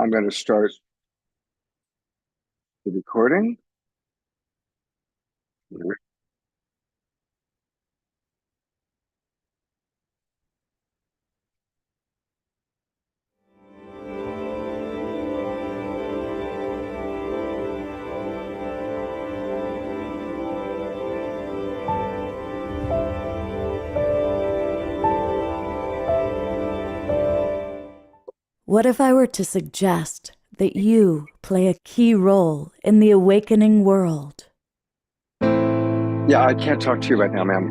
I'm going to start the recording. What if I were to suggest that you play a key role in the awakening world? Yeah, I can't talk to you right now, ma'am.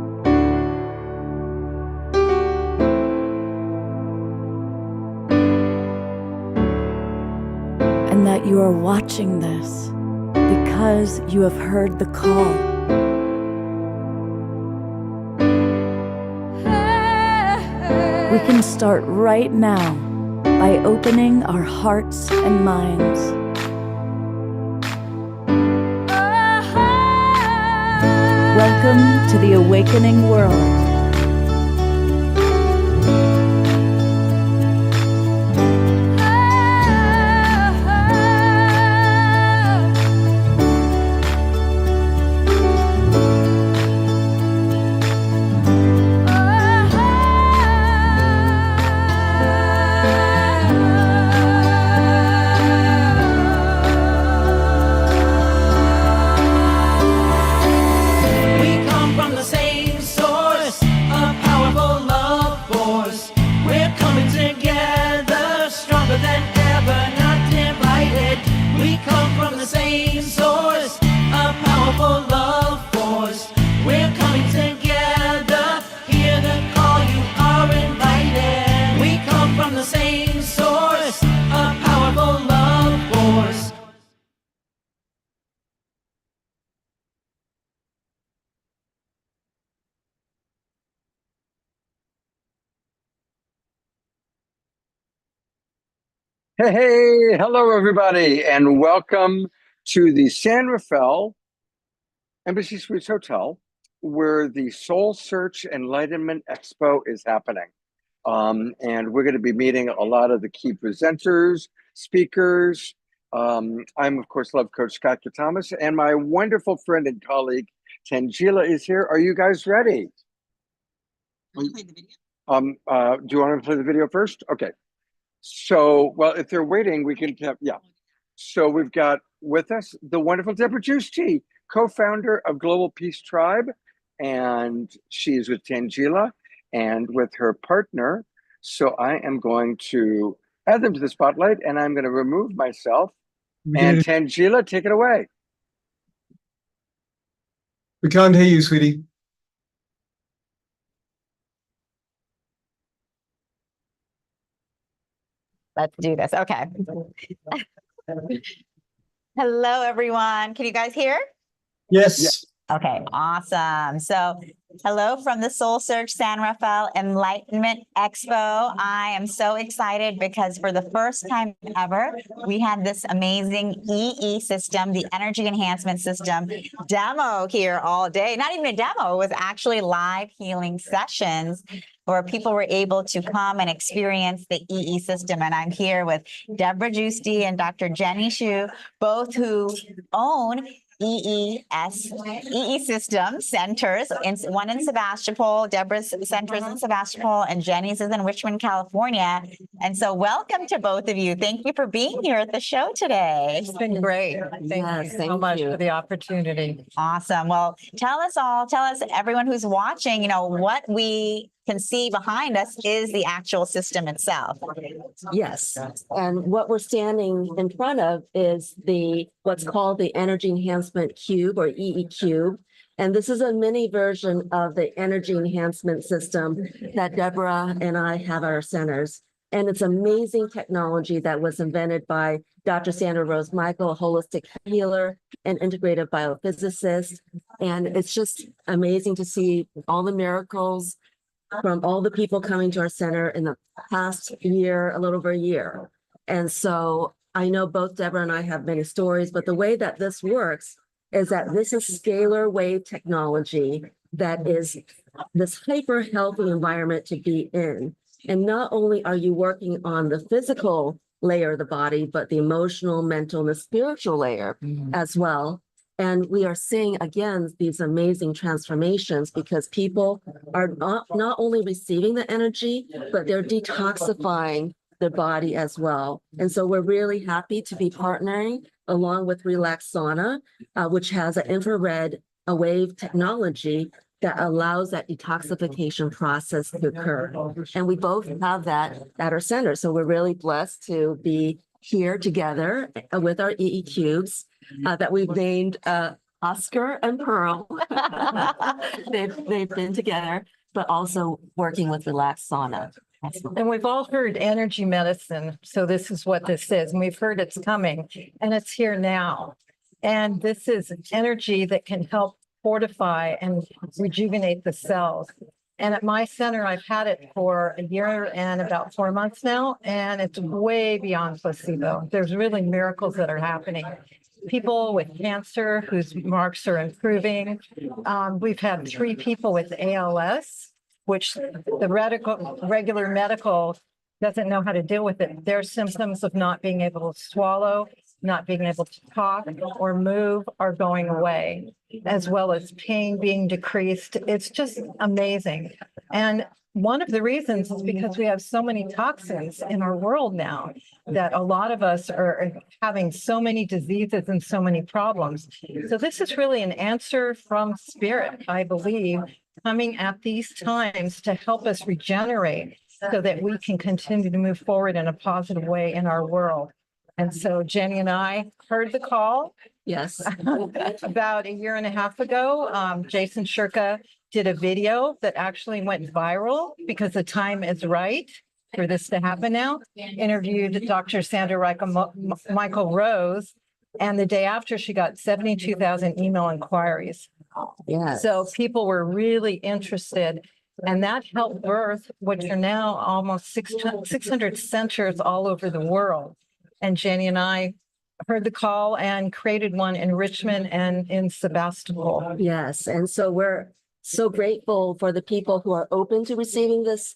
And that you are watching this because you have heard the call. We can start right now by opening our hearts and minds. Welcome to the awakening world. Hey, hello everybody, and welcome to the San Rafael Embassy Suites Hotel, where the SoulSearch Enlightenment Expo is happening. And we're going to be meeting a lot of the key presenters, speakers. I'm, of course, Love Coach Scott Thomas, and my wonderful friend and colleague, Tangela, is here. Are you guys ready? Play the video? Do you want to play the video first? Okay. So, well, if they're waiting, we can have, yeah. So we've got with us the wonderful Deborah Giusti, co-founder of Global Peace Tribe, and she's with Tangela and with her partner. So I am going to add them to the spotlight, and I'm going to remove myself. And Tangela, take it away. We can't hear you, sweetie. Let's do this. Okay. Hello, everyone. Can you guys hear? Yes. Okay, awesome. So hello from the SoulSearch San Rafael Enlightenment Expo. I am so excited because for the first time ever, we had this amazing EE system, the energy enhancement system demo here all day. Not even a demo, it was actually live healing sessions where people were able to come and experience the EE system. And I'm here with Deborah Giusti and Dr. Jenny Shu, both who own EE system centers, one in Sebastopol. Deborah's center is in Sebastopol and Jenny's is in Richmond, California. And so welcome to both of you. Thank you for being here at the show today. It's been great. Thank you so much for the opportunity. Awesome. Well, tell us everyone who's watching, what we can see behind us is the actual system itself. Yes. And what we're standing in front of is what's called the Energy Enhancement Cube, or EE Cube. And this is a mini version of the energy enhancement system that Deborah and I have at our centers. And it's amazing technology that was invented by Dr. Sandra Rose Michael, a holistic healer and integrative biophysicist. And it's just amazing to see all the miracles from all the people coming to our center in the past year, a little over a year. And so I know both Deborah and I have many stories, but the way that this works is that this is scalar wave technology that is this hyper healthy environment to be in. And not only are you working on the physical layer of the body, but the emotional, mental, and the spiritual layer as well. And we are seeing, again, these amazing transformations because people are not only receiving the energy, but they're detoxifying their body as well. And so we're really happy to be partnering along with Relax Sauna, which has an infrared wave technology that allows that detoxification process to occur. And we both have that at our center. So we're really blessed to be here together with our EE cubes that we've named Oscar and Pearl. They've been together, but also working with Relax Sauna. And we've all heard energy medicine. So this is what this is. And we've heard it's coming and it's here now. And this is energy that can help fortify and rejuvenate the cells. And at my center, I've had it for a year and about 4 months now, and it's way beyond placebo. There's really miracles that are happening. People with cancer whose marks are improving. We've had 3 people with ALS, which the regular medical doesn't know how to deal with it. Their symptoms of not being able to swallow, not being able to talk or move are going away, as well as pain being decreased. It's just amazing. And one of the reasons is because we have so many toxins in our world now that a lot of us are having so many diseases and so many problems. So this is really an answer from spirit, I believe, coming at these times to help us regenerate so that we can continue to move forward in a positive way in our world. And so Jenny and I heard the call. Yes. About a year and a half ago. Jason Shirka did a video that actually went viral because the time is right for this to happen now. Interviewed Dr. Sandra Michael Rose, and the day after she got 72,000 email inquiries. Yeah. So people were really interested, and that helped birth what are now almost 600 centers all over the world. And Jenny and I heard the call and created one in Richmond and in Sebastopol. Yes. And so we're so grateful for the people who are open to receiving this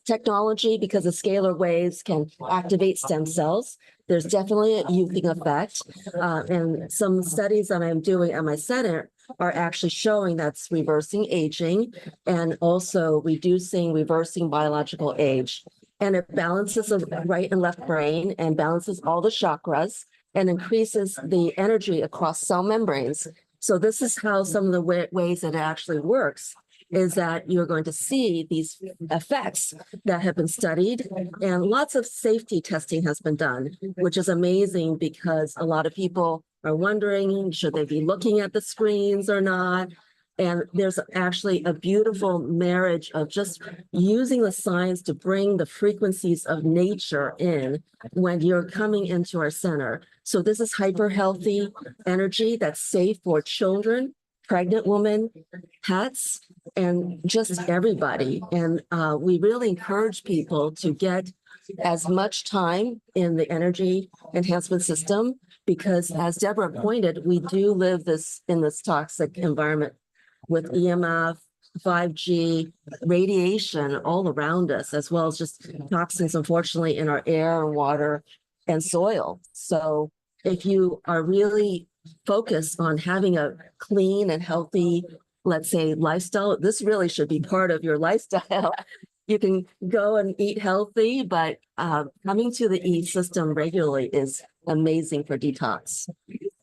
technology because the scalar waves can activate stem cells. There's definitely a youthing effect. And some studies that I'm doing at my center are actually showing that's reversing aging and also reversing biological age. And it balances the right and left brain and balances all the chakras and increases the energy across cell membranes. So this is how some of the ways that it actually works is that you're going to see these effects that have been studied, and lots of safety testing has been done, which is amazing because a lot of people are wondering, should they be looking at the screens or not? And there's actually a beautiful marriage of just using the science to bring the frequencies of nature in when you're coming into our center. So this is hyper healthy energy that's safe for children, pregnant women, pets, and just everybody. And we really encourage people to get as much time in the energy enhancement system because, as Deborah pointed, we do live in this toxic environment with EMF, 5G, radiation all around us, as well as just toxins, unfortunately, in our air and water and soil. So if you are really focused on having a clean and healthy, let's say, lifestyle, this really should be part of your lifestyle. You can go and eat healthy, but coming to the E system regularly is amazing for detox.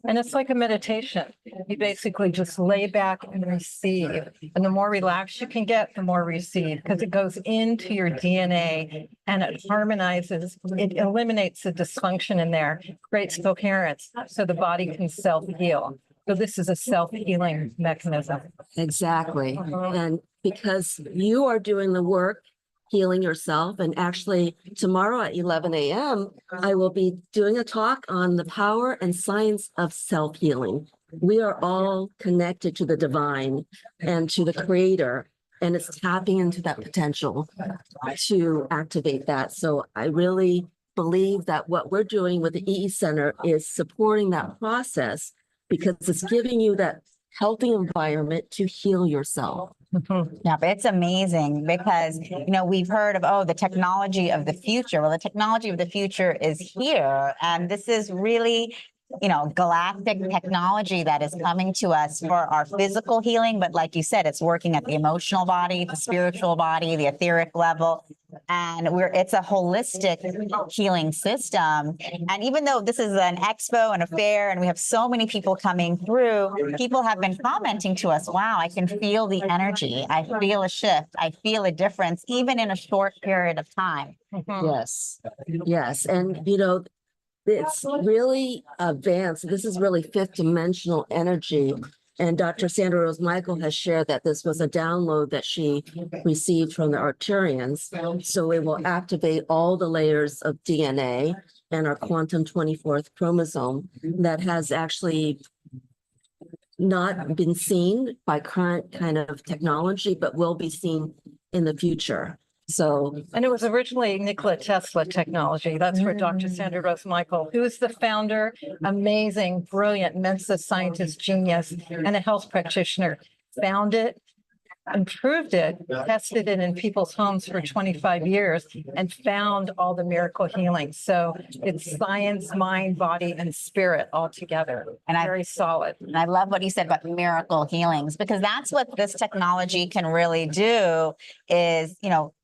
And it's like a meditation. You basically just lay back and receive. And the more relaxed you can get, the more receive, because it goes into your DNA and it harmonizes, it eliminates the dysfunction in there, creates coherence so the body can self-heal. So this is a self-healing mechanism. Exactly. And because you are doing the work, healing yourself. And actually, tomorrow at 11 a.m., I will be doing a talk on the power and science of self-healing. We are all connected to the divine and to the creator, and it's tapping into that potential to activate that. So I really believe that what we're doing with the EE Center is supporting that process because it's giving you that healthy environment to heal yourself. Yeah, but it's amazing because, we've heard of, the technology of the future. Well, the technology of the future is here. And this is really, galactic technology that is coming to us for our physical healing. But like you said, it's working at the emotional body, the spiritual body, the etheric level. And it's a holistic healing system. And even though this is an expo and a fair, and we have so many people coming through, people have been commenting to us, wow, I can feel the energy. I feel a shift. I feel a difference, even in a short period of time. Yes, yes. And, it's really advanced. This is really fifth dimensional energy. And Dr. Sandra Rose Michael has shared that this was a download that she received from the Arcturians. So it will activate all the layers of DNA and our quantum 24th chromosome that has actually not been seen by current kind of technology, but will be seen in the future. So, And it was originally Nikola Tesla technology. That's where Dr. Sandra Rose Michael, who is the founder, amazing, brilliant Mensa scientist, genius, and a health practitioner, found it, improved it, tested it in people's homes for 25 years, and found all the miracle healing. So it's science, mind, body, and spirit all together. And very solid. And I love what you said about miracle healings, because that's what this technology can really do is,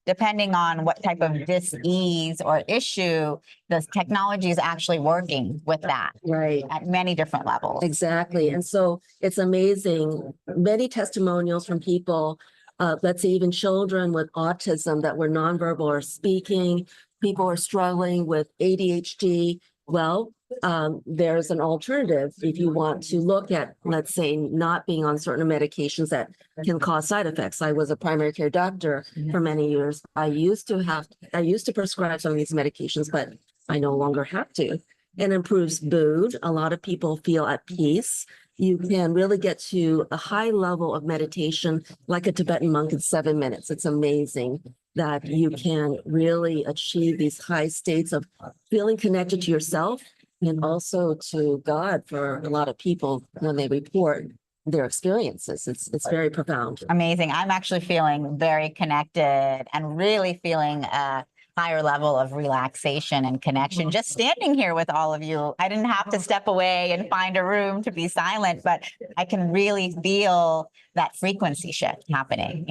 depending on what type of dis-ease or issue, the technology is actually working with that. right. At many different levels. Exactly. And so it's amazing. Many testimonials from people, let's say even children with autism that were nonverbal or speaking, people are struggling with ADHD. Well, there's an alternative if you want to look at, let's say, not being on certain medications that can cause side effects. I was a primary care doctor for many years. I used to prescribe some of these medications, but I no longer have to. It improves mood. A lot of people feel at peace. You can really get to a high level of meditation like a Tibetan monk in 7 minutes. It's amazing that you can really achieve these high states of feeling connected to yourself and also to God for a lot of people when they report their experiences. It's very profound. Amazing. I'm actually feeling very connected and really feeling a higher level of relaxation and connection. Just standing here with all of you, I didn't have to step away and find a room to be silent, but I can really feel that frequency shift happening,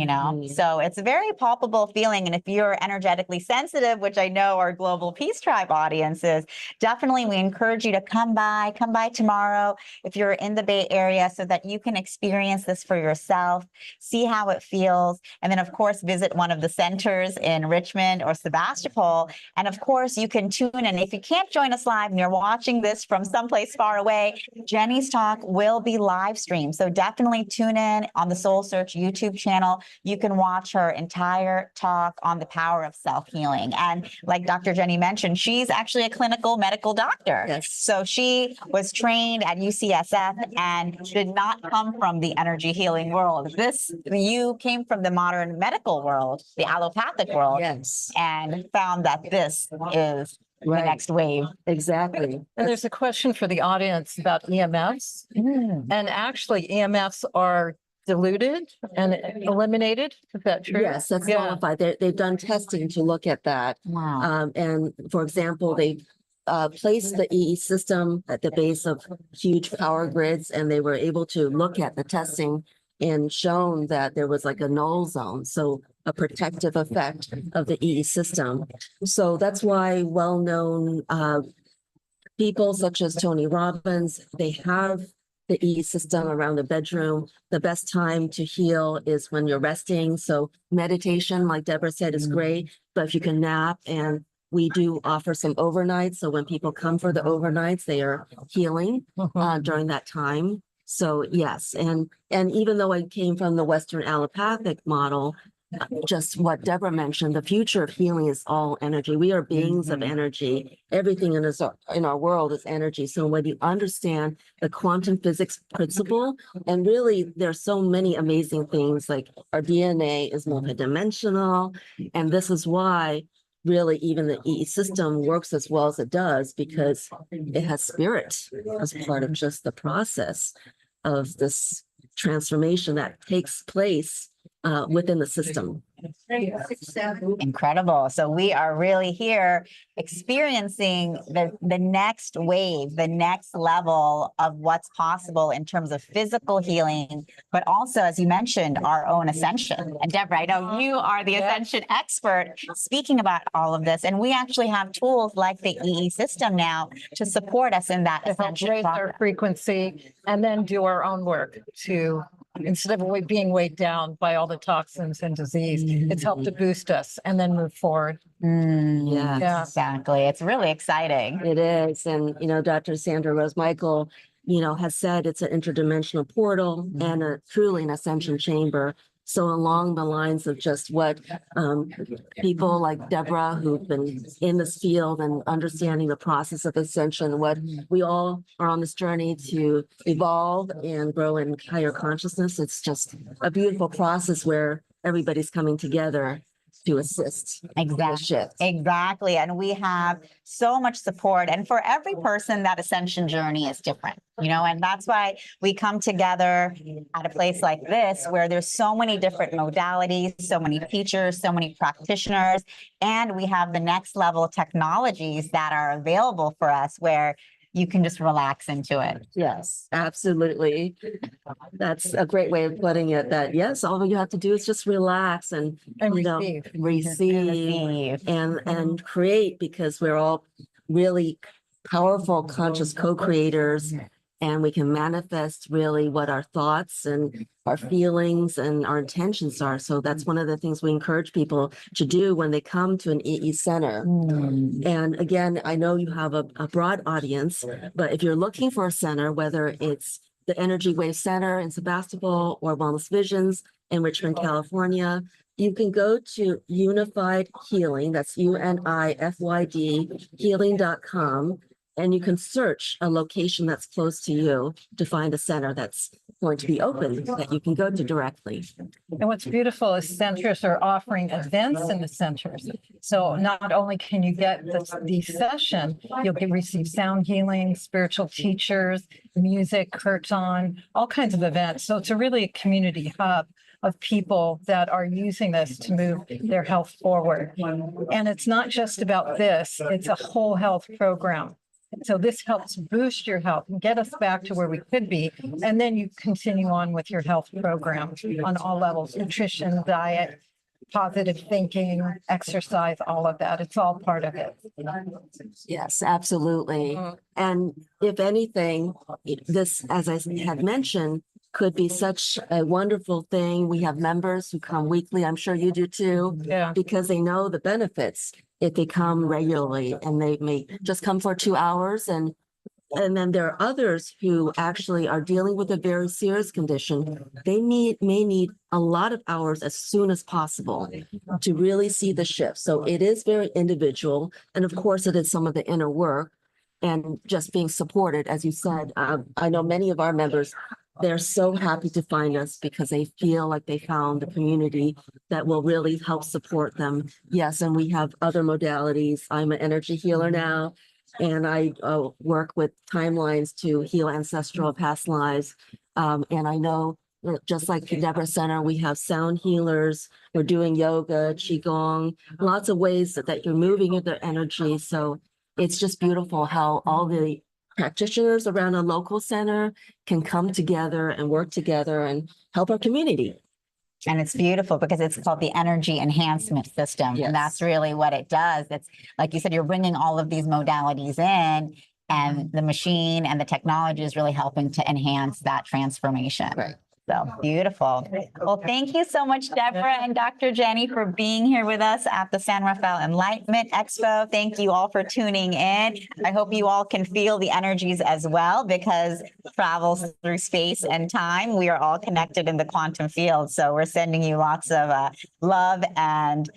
So it's a very palpable feeling. And if you're energetically sensitive, which I know our Global Peace Tribe audience is, definitely we encourage you to come by tomorrow if you're in the Bay Area so that you can experience this for yourself, see how it feels. And then, of course, visit one of the centers in Richmond or Sebastopol. And of course, you can tune in. If you can't join us live and you're watching this from someplace far away, Jenny's talk will be live streamed. So definitely tune in on the SoulSearch YouTube channel. You can watch her entire talk on the power of self-healing. And like Dr. Jenny mentioned, she's actually a clinical medical doctor. Yes. So she was trained at UCSF and did not come from the energy healing world. You came from the modern medical world, the allopathic world. Yes. And found that this is the Right. next wave. Exactly. And there's a question for the audience about EMFs. And actually, EMFs are diluted and eliminated. Is that true? Yes, that's Yeah. qualified. They've done testing to look at that. Wow. And for example, they placed the EE system at the base of huge power grids, and they were able to look at the testing and shown that there was like a null zone, so a protective effect of the EE system. So that's why well-known people such as Tony Robbins, they have the EE system around the bedroom. The best time to heal is when you're resting. So meditation, like Deborah said, is great, but if you can nap, and we do offer some overnights. So when people come for the overnights, they are healing during that time. So yes, and even though I came from the Western allopathic model, just what Deborah mentioned, the future of healing is all energy. We are beings of energy. Everything in our world is energy. So when you understand the quantum physics principle, and really there's so many amazing things, like our DNA is multidimensional, and this is why really even the EE system works as well as it does, because it has spirit as part of just the process of this transformation that takes place within the system. Incredible. So we are really here experiencing the next wave, the next level of what's possible in terms of physical healing, but also, as you mentioned, our own ascension. And Deborah, I know you are the ascension expert speaking about all of this. And we actually have tools like the EE system now to support us in that To help ascension raise our process. frequency and then do our own work to, instead of being weighed down by all the toxins and disease, it's helped to boost us and then move forward. Yeah. Yeah. Exactly. It's really exciting. It is. And, Dr. Sandra Rose Michael, has said it's an interdimensional portal and truly an ascension chamber. So along the lines of just what people like Deborah, who've been in this field and understanding the process of ascension, what we all are on this journey to evolve and grow in higher consciousness. It's just a beautiful process where everybody's coming together to assist the Exactly. shift. Exactly. And we have so much support. And for every person, that ascension journey is different, and that's why we come together at a place like this, where there's so many different modalities, so many teachers, so many practitioners, and we have the next level technologies that are available for us where you can just relax into it. Yes, absolutely. That's a great way of putting it, that yes, all you have to do is just relax and, And receive Receive. and create, because we're all really powerful, conscious co-creators, and we can manifest really what our thoughts and our feelings and our intentions are. So that's one of the things we encourage people to do when they come to an EE center. And again, I know you have a broad audience, but if you're looking for a center, whether it's the Energy Wave Center in Sebastopol or Wellness Visions in Richmond, California, you can go to Unified Healing, that's UNIFYD healing.com, and you can search a location that's close to you to find a center that's going to be open that you can go to directly. And what's beautiful is centers are offering events in the centers. So not only can you get the session, you'll receive sound healing, spiritual teachers, music, kirtan, all kinds of events. So it's really a community hub of people that are using this to move their health forward. And it's not just about this, it's a whole health program. So this helps boost your health and get us back to where we could be. And then you continue on with your health program on all levels: nutrition, diet, positive thinking, exercise, all of that. It's all part of it. Yes, absolutely. And if anything, this, as I had mentioned, could be such a wonderful thing. We have members who come weekly. I'm sure you do too. Yeah. Because they know the benefits if they come regularly, and they may just come for 2 hours. And then there are others who actually are dealing with a very serious condition. They may need a lot of hours as soon as possible to really see the shift. So it is very individual. And of course, it is some of the inner work and just being supported. As you said, I know many of our members, they're so happy to find us because they feel like they found a community that will really help support them. Yes, and we have other modalities. I'm an energy healer now, and I work with timelines to heal ancestral past lives. And I know that just like the Deborah Center, we have sound healers. We're doing yoga, qigong, lots of ways that you're moving your energy. So it's just beautiful how all the practitioners around a local center can come together and work together and help our community. And it's beautiful because it's called the energy enhancement system. Yes. And that's really what it does. It's like you said, you're bringing all of these modalities in, and the machine and the technology is really helping to enhance that transformation. Right. So beautiful. Well, thank you so much, Deborah and Dr. Jenny, for being here with us at the San Rafael Enlightenment Expo. Thank you all for tuning in. I hope you all can feel the energies as well, because travels through space and time. We are all connected in the quantum field. So we're sending you lots of love and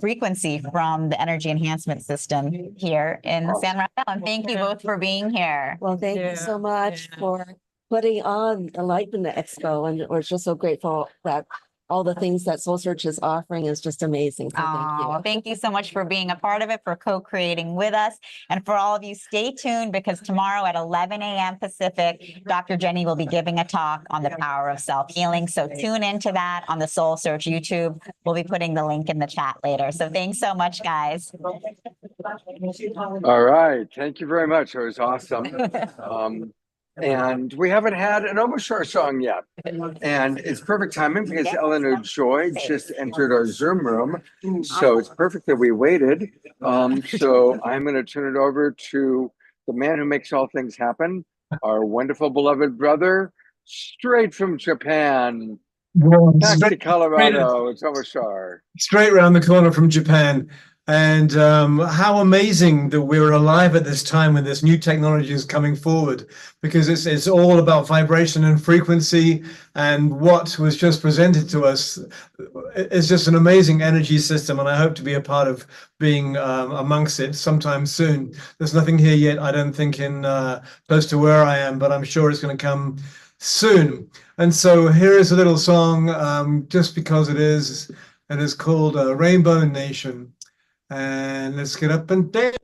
frequency from the energy enhancement system here in San Rafael. And thank you both for being here. Well, thank you so much for putting on Enlightenment Expo, and we're just so grateful that all the things that SoulSearch is offering is just amazing. So thank Well, you. thank you so much for being a part of it, for co-creating with us. And for all of you, stay tuned because tomorrow at 11 a.m. Pacific, Dr. Jenny will be giving a talk on the power of self-healing. So tune into that on the SoulSearch YouTube. We'll be putting the link in the chat later. So thanks so much, guys. All right. Thank you very much. It was awesome. And we haven't had an Omoshar song yet. And it's perfect timing because Eleanor Joy just entered our Zoom room. So it's perfect that we waited. So I'm going to turn it over to the man who makes all things happen, our wonderful beloved brother, straight from Japan, Well, back to straight, Colorado. It's Omoshar. straight around the corner from Japan. And how amazing that we're alive at this time when this new technology is coming forward, because it's all about vibration and frequency. And what was just presented to us is just an amazing energy system. And I hope to be a part of being amongst it sometime soon. There's nothing here yet, I don't think, in close to where I am, but I'm sure it's going to come soon. And so here is a little song, just because it is called Rainbow Nation. And let's get up and dance.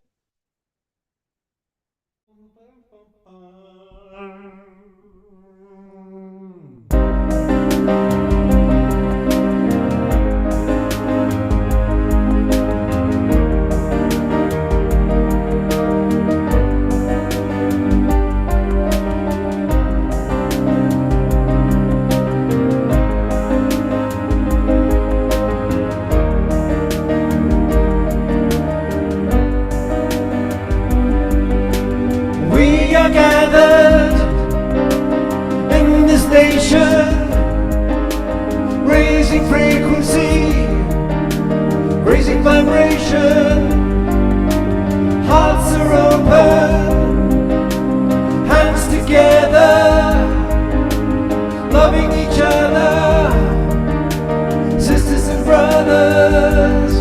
We are gathered in this nation, raising frequency, raising vibration. Hearts are open, hands together, loving each other, sisters and brothers.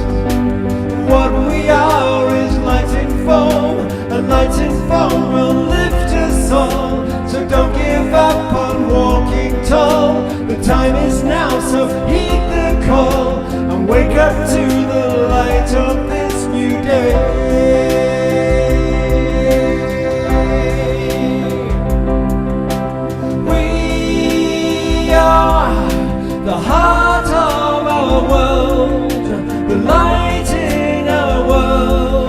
What we are is light and foam, and light and foam will lift us all. So don't give up on walking tall. The time is now, so heed the call and wake up to the light of this new day. We are the heart of our world, the light in our world.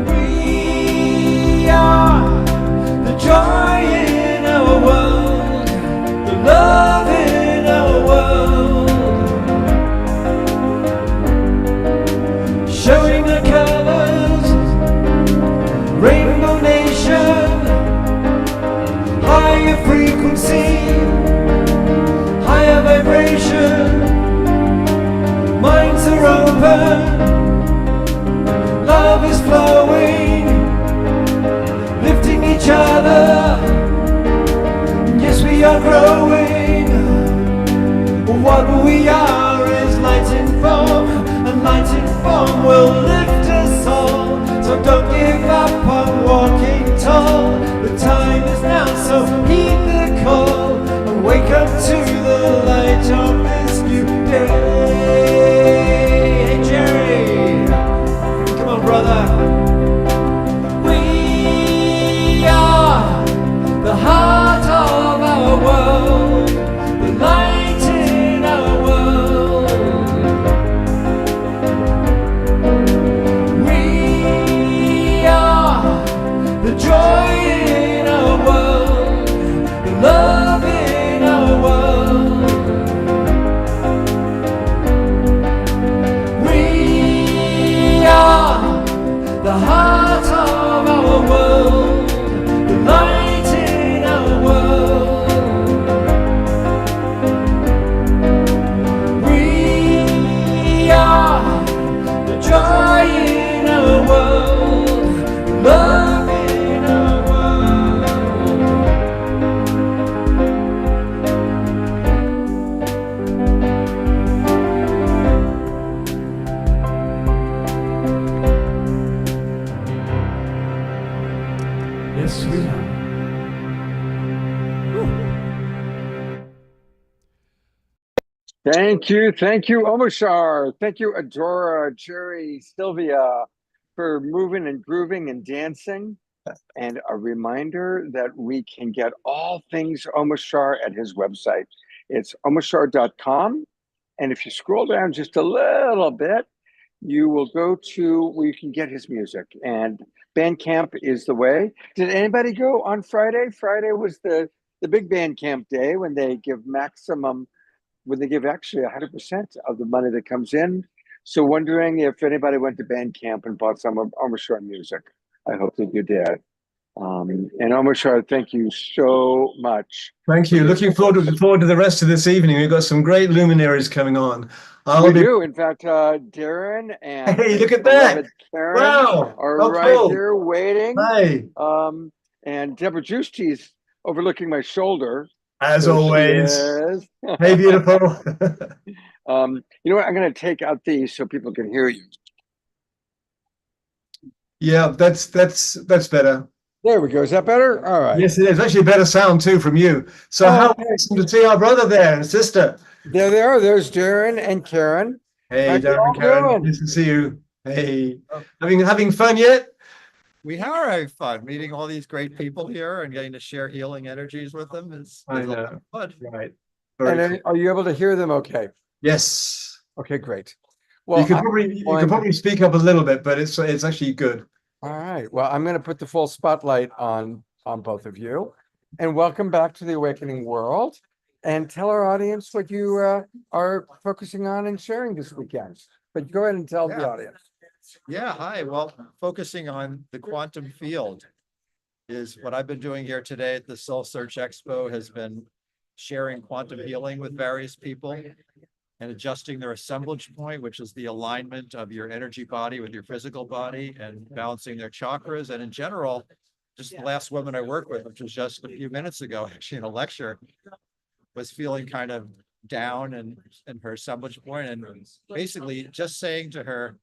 We are the joy in our world, the love in our world. Showing the colors, Rainbow Nation, higher frequency, higher vibration. Minds are open, love is flowing, lifting each other. Yes, we are growing. What we are is light and foam, and light and foam will lift us all. So don't give up on walking tall. The time is now, so heed the call and wake up to the light of this new day. Hey Jerry, come on brother. We are the heart of our world, the light in our world. We are the joy in our world, the love in our world. We are the heart of our world, the light in our world. We are the joy in our world, the love in our world. Yes, we are. Thank you, Omashar. Thank you, Adora, Jerry, Sylvia, for moving and grooving and dancing. And a reminder that we can get all things Omashar at his website. It's omashar.com. And if you scroll down just a little bit, you will go to where you can get his music. And Bandcamp is the way. Did anybody go on Friday? Friday was the big Bandcamp day when they give actually 100% of the money that comes in. So wondering if anybody went to Bandcamp and bought some of Omashar music. I hope that you did. And Omashar, thank you so much. Thank you. Looking forward to the rest of this evening. We've got some great luminaries coming on. We do. In fact, Darren and Hey, look at beloved that. Karen Wow. are How right cool. here waiting. Hey, And Deborah Justy's overlooking my shoulder. as So she always. is. Hey, beautiful. You know what? I'm going to take out these so people can hear you. Yeah, that's better. There we go. Is that better? All right. Yes, it is. Actually, better sound too from you. So how awesome to see our brother there and sister. There they are. There's Darren and Karen. Hey, How you Darren, all Karen, doing? nice to see you. Hey, having fun yet? We are having fun meeting all these great people here and getting to share healing energies with them is I a lot know. of fun. Right. And Very cool. are you able to hear them okay? Yes. Okay, great. Well, You could probably speak up a little bit, but it's actually good. all right. Well, I'm going to put the full spotlight on both of you, and welcome back to the Awakening World. And tell our audience what you are focusing on and sharing this weekend. But go ahead and tell the Yeah. audience. Yeah, hi. Well, focusing on the quantum field is what I've been doing here today at the SoulSearch Expo, has been sharing quantum healing with various people and adjusting their assemblage point, which is the alignment of your energy body with your physical body and balancing their chakras. And in general, just the last woman I worked with, which was just a few minutes ago, actually in a lecture, was feeling kind of down and her assemblage point, and basically just saying to her,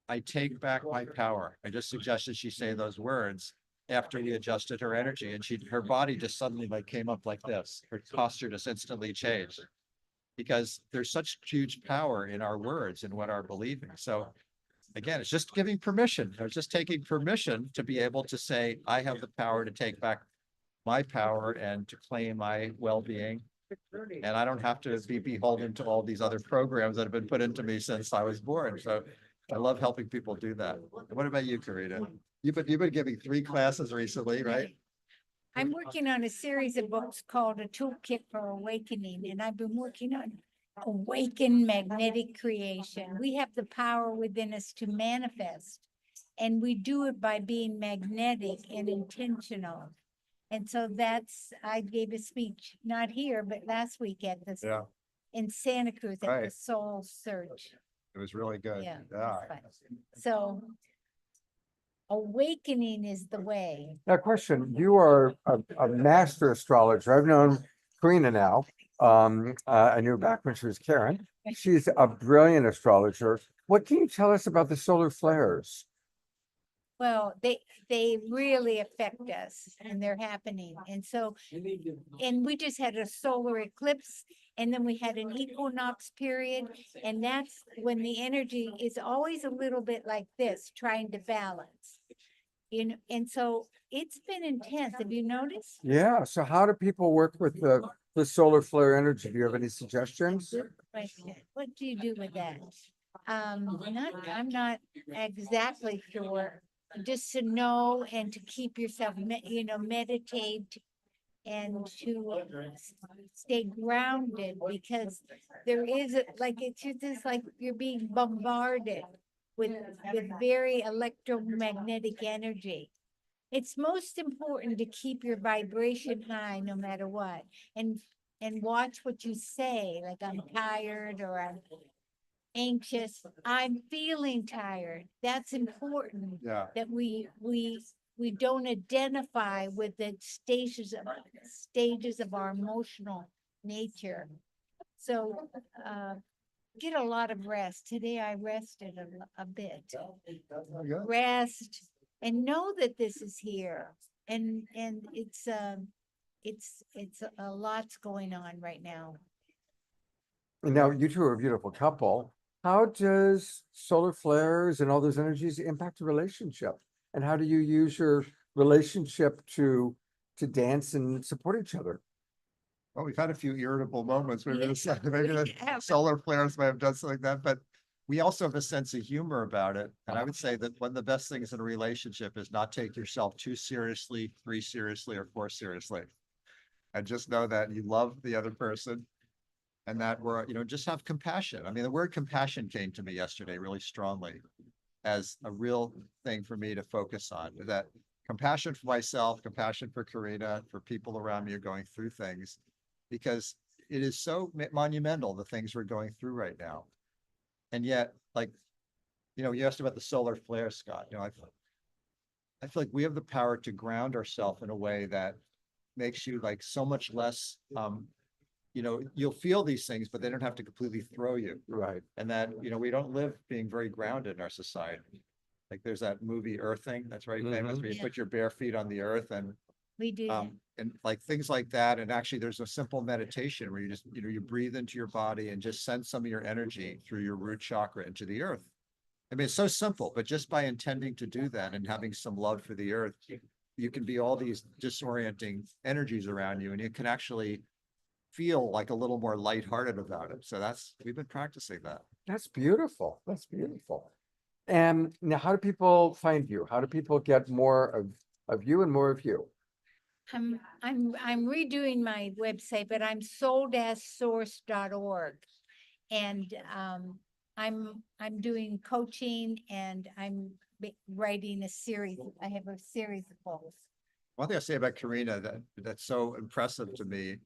I take back my power. I just suggested she say those words after we adjusted her energy, and her body just suddenly like came up like this. Her posture just instantly changed, because there's such huge power in our words and what our believing. So again, it's just giving permission. It's just taking permission to be able to say, I have the power to take back my power and to claim my well-being. And I don't have to be beholden to all these other programs that have been put into me since I was born. So I love helping people do that. What about you, Karina? You've been giving 3 classes recently, right? I'm working on a series of books called A Toolkit for Awakening, and I've been working on awaken magnetic creation. We have the power within us to manifest, and we do it by being magnetic and intentional. And so I gave a speech, not here, but last week at this, Yeah, in Santa Cruz at the Right. SoulSearch. it was really good. Yeah. Yeah. Fun. So awakening is the way. Now, question, you are a master astrologer. I've known Karina now. I knew back when she was Karen. She's a brilliant astrologer. What can you tell us about the solar flares? Well, they really affect us and they're happening. And so, and we just had a solar eclipse, and then we had an equinox period. And that's when the energy is always a little bit like this, trying to balance. You know, and so it's been intense. Have you noticed? Yeah. So how do people work with the solar flare energy? Do you have any suggestions? Question. What do you do with that? I'm not exactly sure. Just to know and to keep yourself, meditate and to stay grounded, because there is it's just like you're being bombarded with very electromagnetic energy. It's most important to keep your vibration high no matter what, and watch what you say, like I'm tired or I'm anxious, I'm feeling tired. That's important, Yeah. that we don't identify with the stages of our emotional nature. So get a lot of rest. Today I rested a bit. Good. Rest and know that this is here, and it's a lot's going on right now. And now you two are a beautiful couple. How does solar flares and all those energies impact a relationship? And how do you use your relationship to dance and support each other? Well, we've had a few irritable moments. Maybe Yeah, maybe we the have. solar flares might have done something like that, but we also have a sense of humor about it. And I would say that one of the best things in a relationship is not take yourself 2 seriously, 3 seriously, or 4 seriously. And just know that you love the other person and that we're, just have compassion. I mean, the word compassion came to me yesterday really strongly as a real thing for me to focus on, that compassion for myself, compassion for Karina, for people around me who are going through things, because it is so monumental, the things we're going through right now. And yet, like, you asked about the solar flare, Scott, I feel like we have the power to ground ourselves in a way that makes you like so much less, you'll feel these things, but they don't have to completely throw you. Right. And that, we don't live being very grounded in our society. Like there's that movie Earthing, that's very famous, where you Yeah. put your bare feet on the earth and We do that. and like things like that. And actually there's a simple meditation where you just, you breathe into your body and just send some of your energy through your root chakra into the earth. I mean, it's so simple, but just by intending to do that and having some love for the earth, you can be all these disorienting energies around you, and you can actually feel like a little more lighthearted about it. So we've been practicing that. That's beautiful. That's beautiful. And now how do people find you? How do people get more of you and more of you? I'm redoing my website, but I'm soul-source.org. And I'm doing coaching, and I'm writing a series. I have a series of books. One thing I say about Karina that's so impressive to me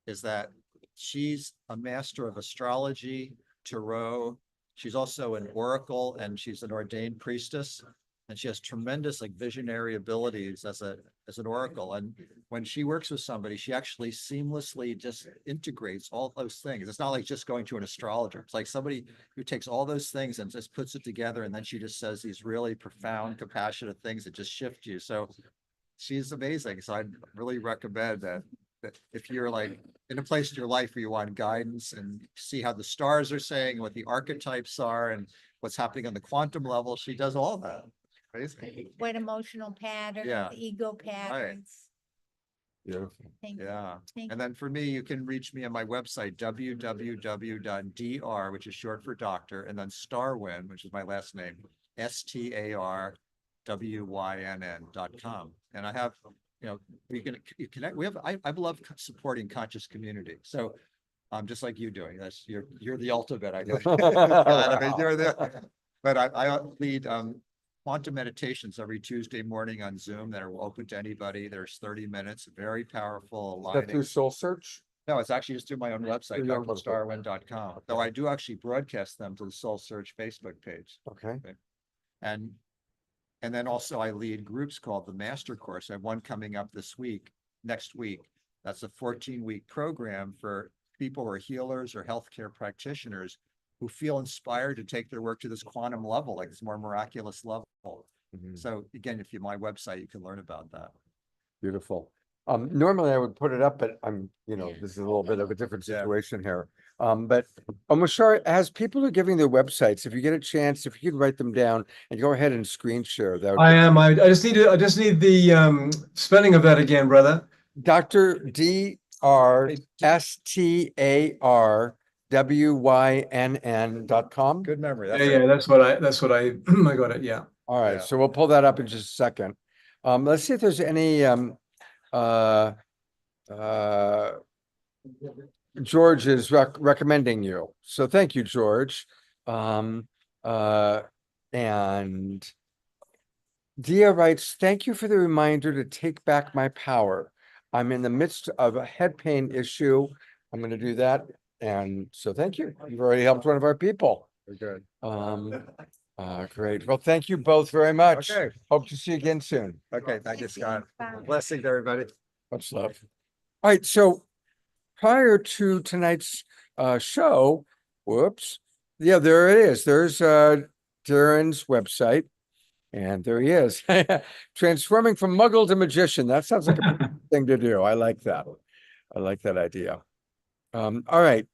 is that she's a master of astrology, tarot. She's also an oracle, and she's an ordained priestess. And she has tremendous like visionary abilities as an oracle. And when she works with somebody, she actually seamlessly just integrates all those things. It's not like just going to an astrologer. It's like somebody who takes all those things and just puts it together. And then she just says these really profound, compassionate things that just shift you. So she's amazing. So I'd really recommend that if you're like in a place in your life where you want guidance and see how the stars are saying, what the archetypes are, and what's happening on the quantum level, she does all that. Amazing. What emotional patterns, Yeah. ego patterns. Beautiful. Thank you. Yeah. Thank And then for me, you can reach me on my website, www.dr, which is short for doctor, and then Starwin, which is my last name, StarWYNN.com. And I have, you connect. I love supporting conscious community. So just like you doing this, you're the ultimate, I guess. I mean, but I lead quantum meditations every Tuesday morning on Zoom that are open to anybody. There's 30 minutes, very powerful. Is that through SoulSearch? No, it's actually just through my own website, Through your own website. drstarwin.com. Though I do actually broadcast them to the SoulSearch Facebook page. Okay. And then also I lead groups called the Master Course. I have one coming up next week. That's a 14-week program for people who are healers or healthcare practitioners who feel inspired to take their work to this quantum level, like this more miraculous level. Mhm. So again, if you my website, you can learn about that. Beautiful. Normally I would put it up, but this is a little bit of a different Yeah. situation here. But Mashar, as people are giving their websites, if you get a chance, if you could write them down and go ahead and screen share that. I am. I just need the spelling of that again, brother. Dr. DrStarWYNN.com. Good memory. Yeah, that's what I I got it. Yeah. All right, Yeah. so we'll pull that up in just a second. Let's see if there's any George is recommending you. So thank you, George. And Dia writes, thank you for the reminder to take back my power. I'm in the midst of a head pain issue. I'm going to do that. And so thank you. You've already helped one of our people. Very good. Great. Well, thank you both very much. Okay. Hope to see you again soon. Okay. Thank you, Scott. Bye. Blessings, everybody. Much love. All right. So prior to tonight's show, whoops. Yeah, there it is. There's Darren's website. And there he is. Transforming from muggle to magician. That sounds like a thing to do. I like that. I like that idea. All right.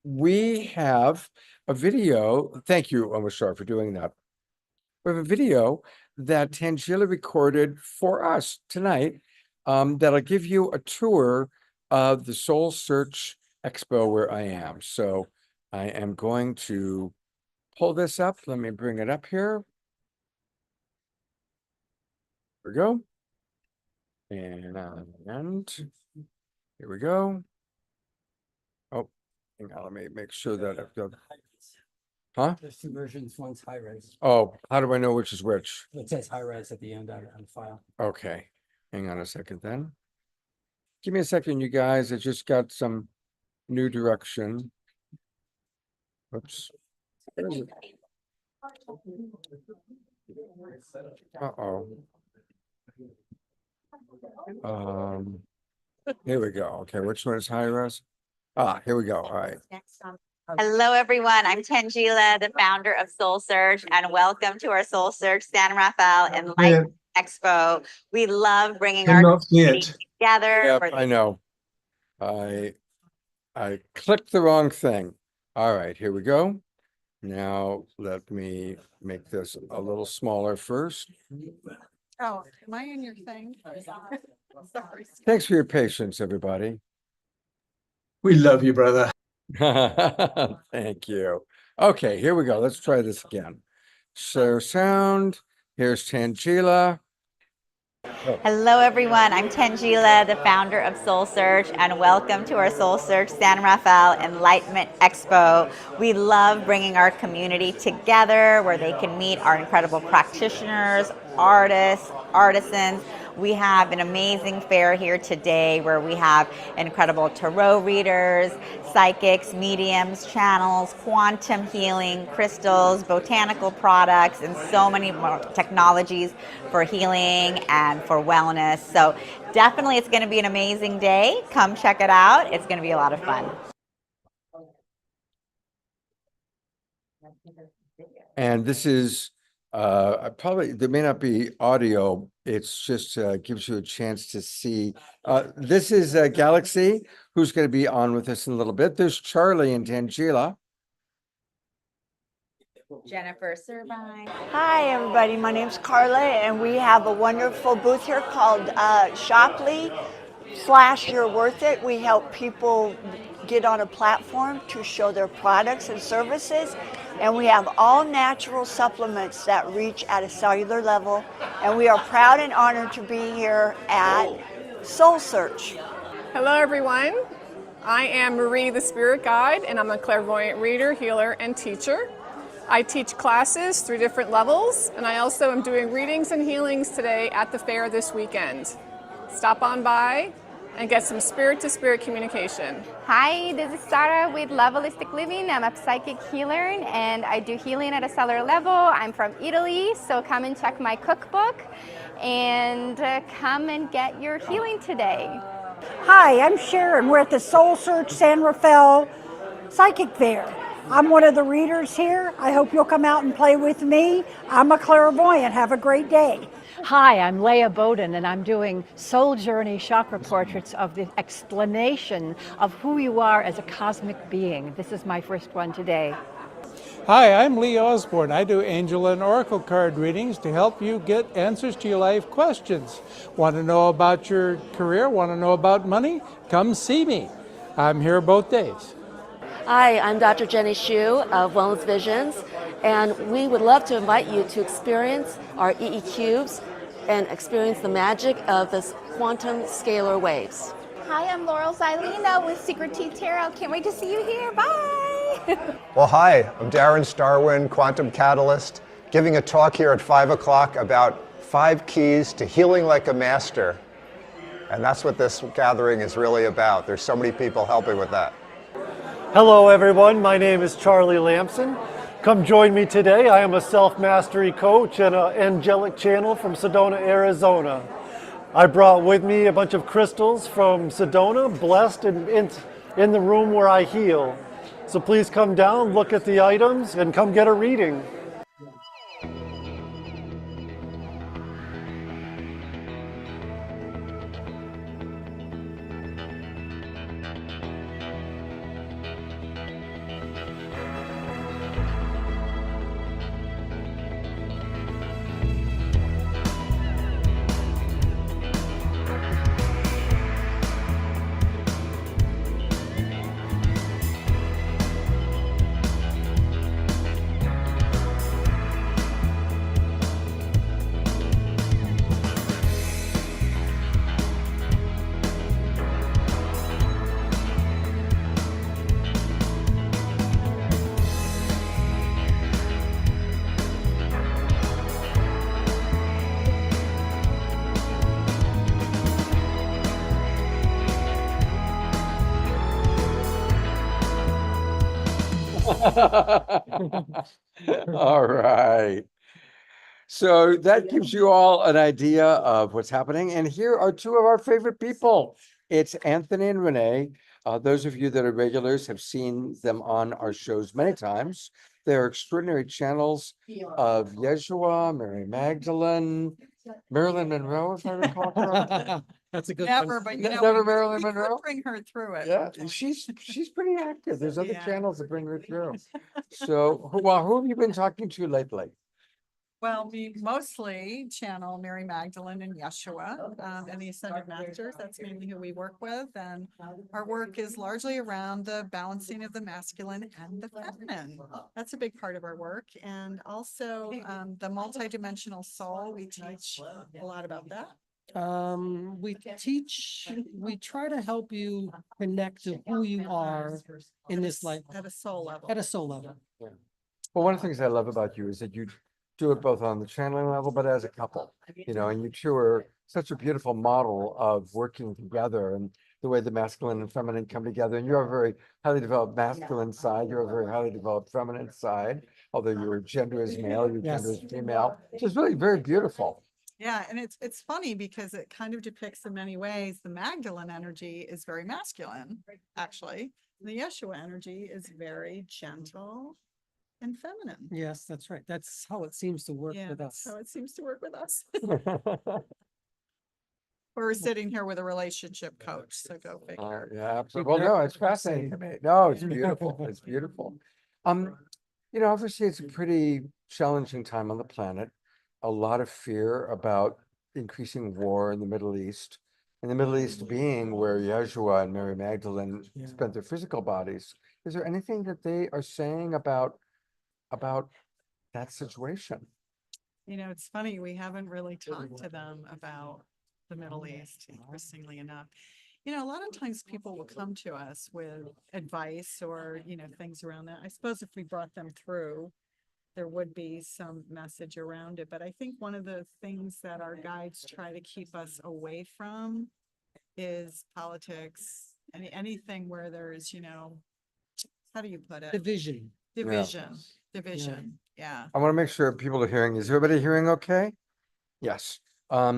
we have a video. Thank you, Omashar, for doing that. We have a video that Tangela recorded for us tonight that'll give you a tour of the Soul Search Expo where I am. So I am going to pull this up. Let me bring it up here. Here we go. And here we go. Oh, hang on, let me make sure that I've got. Huh? There's two versions. One's high res. Oh, how do I know which is which? It says high res at the end on the file. Okay, hang on a second then. Give me a second, you guys. I just got some new direction. Oops. Where is it? Uh-oh. Here we go. Okay, which one is high res? Ah, here we go. All right. Hello, everyone. I'm Tangela, the founder of SoulSearch, and welcome to our SoulSearch San Rafael Enlightenment Expo. We love bringing our Cannot see community it. together. Yep, for I know. I clicked the wrong thing. All right, here we go. Now let me make this a little smaller first. Oh, am I in your thing? Sorry. Thanks for your patience, everybody. We love you, brother. Thank you. Okay, here we go. Let's try this again. So sound, here's Tangela. Hello, everyone. I'm Tangela, the founder of SoulSearch, and welcome to our SoulSearch San Rafael Enlightenment Expo. We love bringing our community together where they can meet our incredible practitioners, artists, artisans. We have an amazing fair here today where we have incredible tarot readers, psychics, mediums, channels, quantum healing, crystals, botanical products, and so many more technologies for healing and for wellness. So definitely it's going to be an amazing day. Come check it out. It's going to be a lot of fun. And this is probably, there may not be audio. It's just gives you a chance to see. This is Galaxy, who's going to be on with us in a little bit. There's Charlie and Tangela. Jennifer Servine. Hi, everybody. My name's Carla, and we have a wonderful booth here called Shoply/You're Worth It. We help people get on a platform to show their products and services, and we have all natural supplements that reach at a cellular level, and we are proud and honored to be here at SoulSearch. Hello, everyone. I am Marie, the Spirit Guide, and I'm a clairvoyant reader, healer, and teacher. I teach classes through different levels, and I also am doing readings and healings today at the fair this weekend. Stop on by and get some spirit-to-spirit communication. Hi, this is Sarah with Love Holistic Living. I'm a psychic healer, and I do healing at a cellular level. I'm from Italy, so come and check my cookbook and come and get your healing today. Hi, I'm Sharon. We're at the SoulSearch San Rafael Psychic Fair. I'm one of the readers here. I hope you'll come out and play with me. I'm a clairvoyant. Have a great day. Hi, I'm Leah Bowden, and I'm doing Soul Journey chakra portraits of the explanation of who you are as a cosmic being. This is my first one today. Hi, I'm Lee Osborne. I do angel and oracle card readings to help you get answers to your life questions. Want to know about your career? Want to know about money? Come see me. I'm here both days. Hi, I'm Dr. Jenny Hsu of Wellness Visions, and we would love to invite you to experience our EE cubes and experience the magic of this quantum scalar waves. Hi, I'm Laurel Zylena with Secret Teeth Tarot. Can't wait to see you here. Bye. Well, hi, I'm Darren Starwin, Quantum Catalyst, giving a talk here at 5 o'clock about 5 keys to healing like a master. And that's what this gathering is really about. There's so many people helping with that. Hello everyone, my name is Charlie Lamson. Come join me today. I am a self-mastery coach and an angelic channel from Sedona, Arizona. I brought with me a bunch of crystals from Sedona, blessed and in the room where I heal. So please come down, look at the items, and come get a reading. All right. So that gives you all an idea of what's happening. And here are two of our favorite people. It's Anthony and Renee. Those of you that are regulars have seen them on our shows many times. They're extraordinary channels of Yeshua, Mary Magdalene, Marilyn Monroe, if I recall correctly. That's a good Never, one. but Never Marilyn Monroe? bring her through it. Yeah, she's pretty active. There's other Yeah. channels that bring her through. So, who have you been talking to lately? Well, we mostly channel Mary Magdalene and Yeshua, and the Ascended Masters. That's mainly who we work with. And our work is largely around the balancing of the masculine and the feminine. That's a big part of our work. And also the multidimensional soul, we teach a lot about that. We try to help you connect to who you are in this life At a soul level. at a soul level. Yeah. Well, one of the things I love about you is that you do it both on the channeling level, but as a couple, and you two are such a beautiful model of working together and the way the masculine and feminine come together. And you're a very highly developed masculine side. You're a very highly developed feminine side, although your gender is male, your gender is female, which is really very beautiful. Yeah, and it's funny because it kind of depicts in many ways the Magdalene energy is very masculine, actually. The Yeshua energy is very gentle and feminine. Yes, that's right. That's how it seems to work Yeah, with us. so it seems to work with us. We're sitting here with a relationship coach, so go figure. Yeah, absolutely. Well, no, it's fascinating to me. No, it's beautiful. It's beautiful. Obviously it's a pretty challenging time on the planet. A lot of fear about increasing war in the Middle East. And the Middle East being where Yeshua and Mary Magdalene spent their physical bodies. Is there anything that they are saying about that situation? It's funny, we haven't really talked to them about the Middle East, interestingly enough. A lot of times people will come to us with advice or, things around that. I suppose if we brought them through, there would be some message around it. But I think one of the things that our guides try to keep us away from is politics, anything where there's, how do you put it? Division. Division. Yeah. I want to make sure people are hearing. Is everybody hearing okay? Yes. All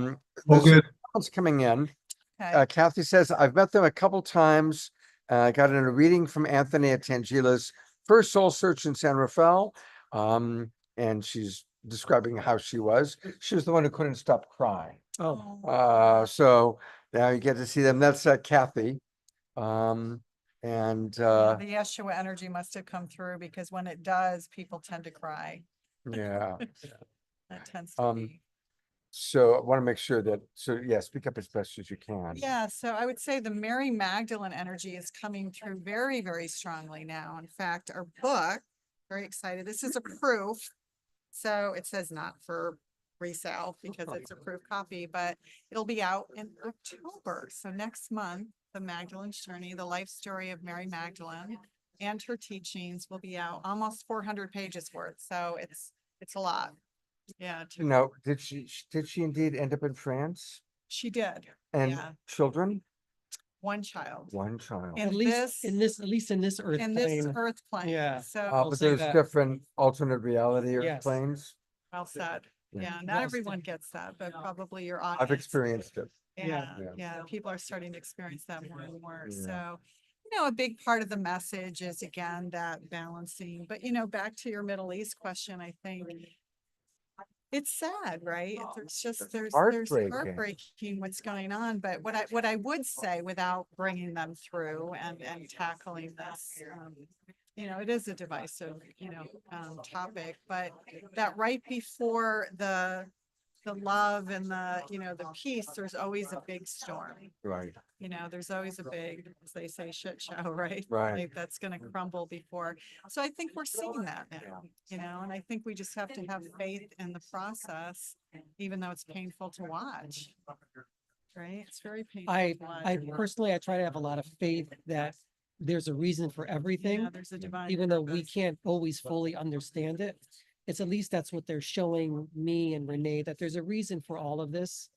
There's good. comments coming in. Okay. Kathy says, I've met them a couple times. Got in a reading from Anthony at Tangila's first soul search in San Rafael. And she's describing how she was. She was the one who couldn't stop crying. Oh, So now you get to see them. That's Kathy. The Yeshua energy must have come through because when it does, people tend to cry. Yeah. That tends to be. So I want to make sure that, speak up as best as you can. Yeah, so I would say the Mary Magdalene energy is coming through very, very strongly now. In fact, our book, very excited. This is a proof. So it says not for resale because it's a proof copy, but it'll be out in October. So next month, The Magdalene's Journey, the life story of Mary Magdalene and her teachings will be out, almost 400 pages worth. So it's a lot. Yeah. No, did she indeed end up in France? She did. And Yeah. children? One child. One child. And at least in this earth in plane. this earth plane. Yeah. So I'll But say there's that. different alternate reality or Yes. planes. well said. Yeah. Yeah, not everyone gets that, but probably your audience. I've experienced it. Yeah, Yeah. yeah, people are starting to experience that more and more. Yeah. So, a big part of the message is again, that balancing, but back to your Middle East question, I think it's sad, right? There's heartbreaking what's going on. But what I would say without bringing them through and tackling this, it is a divisive, topic, but that right before the love and the peace, there's always a big storm. Right. There's always a big, as they say, shit show, right? Right. Like that's going to crumble before. So I think we're seeing that now, and I think we just have to have faith in the process, even though it's painful to watch. Right? It's very painful. I to watch. personally, I try to have a lot of faith that there's a reason for everything. Yeah, there's a divine even though we purpose. can't always fully understand it. It's at least that's what they're showing me and Renee, that there's a reason for all of this.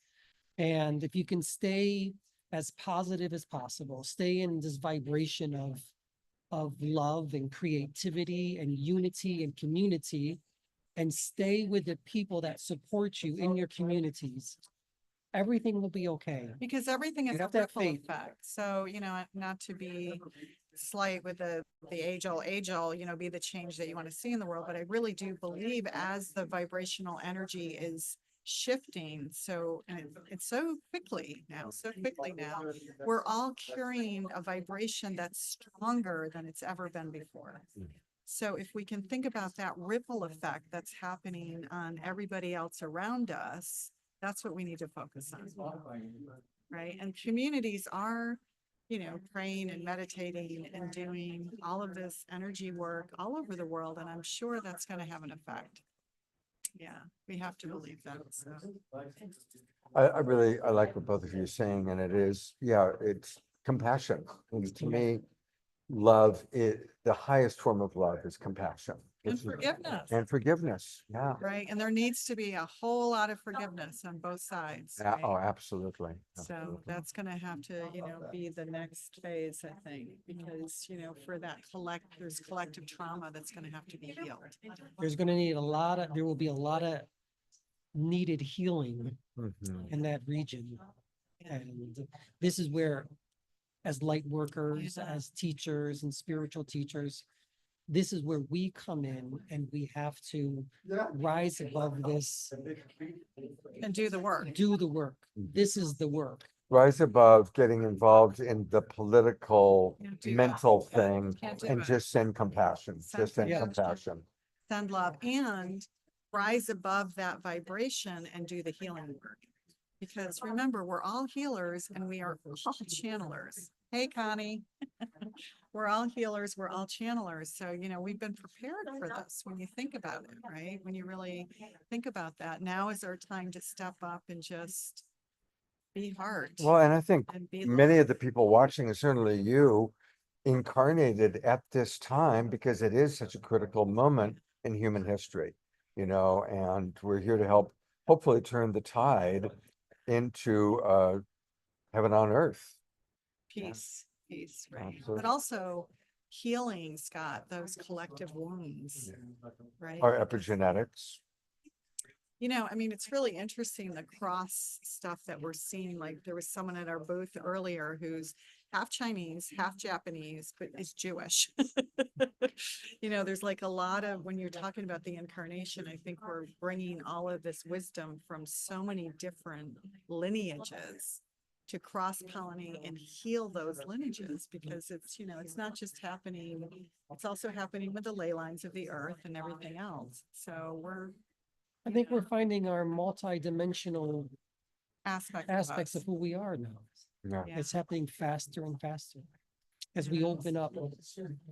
And if you can stay as positive as possible, stay in this vibration of of love and creativity and unity and community, and stay with the people that support you in your communities, everything will be okay. Because everything is You a have to have ripple faith. effect. So, not to be slight with the age all, be the change that you want to see in the world, but I really do believe as the vibrational energy is shifting, and it's so quickly now, we're all carrying a vibration that's stronger than it's ever been before. So if we can think about that ripple effect that's happening on everybody else around us, that's what we need to focus on, right? And communities are, praying and meditating and doing all of this energy work all over the world, and I'm sure that's going to have an effect. Yeah, we have to believe that. So. I like what both of you are saying, and it is, it's compassion. And to me, love the highest form of love is compassion. And forgiveness. And forgiveness. Yeah. Right. And there needs to be a whole lot of forgiveness on both sides. Yeah. Right? Oh, absolutely. So that's going to have to, be the next phase, I think, because, for that there's collective trauma that's going to have to be healed. There will be a lot of needed healing in that region. And this is where, as light workers, as teachers and spiritual teachers, this is where we come in, and we have to rise above this and do the work. This is the work. Rise above getting involved in the political, mental thing, and it. just send compassion. Compassion. Send love and rise above that vibration and do the healing work. Because remember, we're all healers and we are all channelers. Hey, Connie. We're all healers, we're all channelers. So, we've been prepared for this when you think about it, right? When you really think about that, now is our time to step up and just be heart. Well, and I think and be many love. of the people watching, and certainly you, incarnated at this time because it is such a critical moment in human history, and we're here to help hopefully turn the tide into heaven on earth. Peace, right? Absolutely. But also healing, Scott, those collective wounds, right? Our epigenetics. It's really interesting, the cross stuff that we're seeing. Like there was someone at our booth earlier who's half Chinese, half Japanese, but is Jewish. There's like a lot of, when you're talking about the incarnation, I think we're bringing all of this wisdom from so many different lineages to cross-pollinate and heal those lineages, because it's not just happening, it's also happening with the ley lines of the earth and everything else. So I think we're finding our multi-dimensional aspects of who we are now. Yeah. It's happening faster and faster. As we open up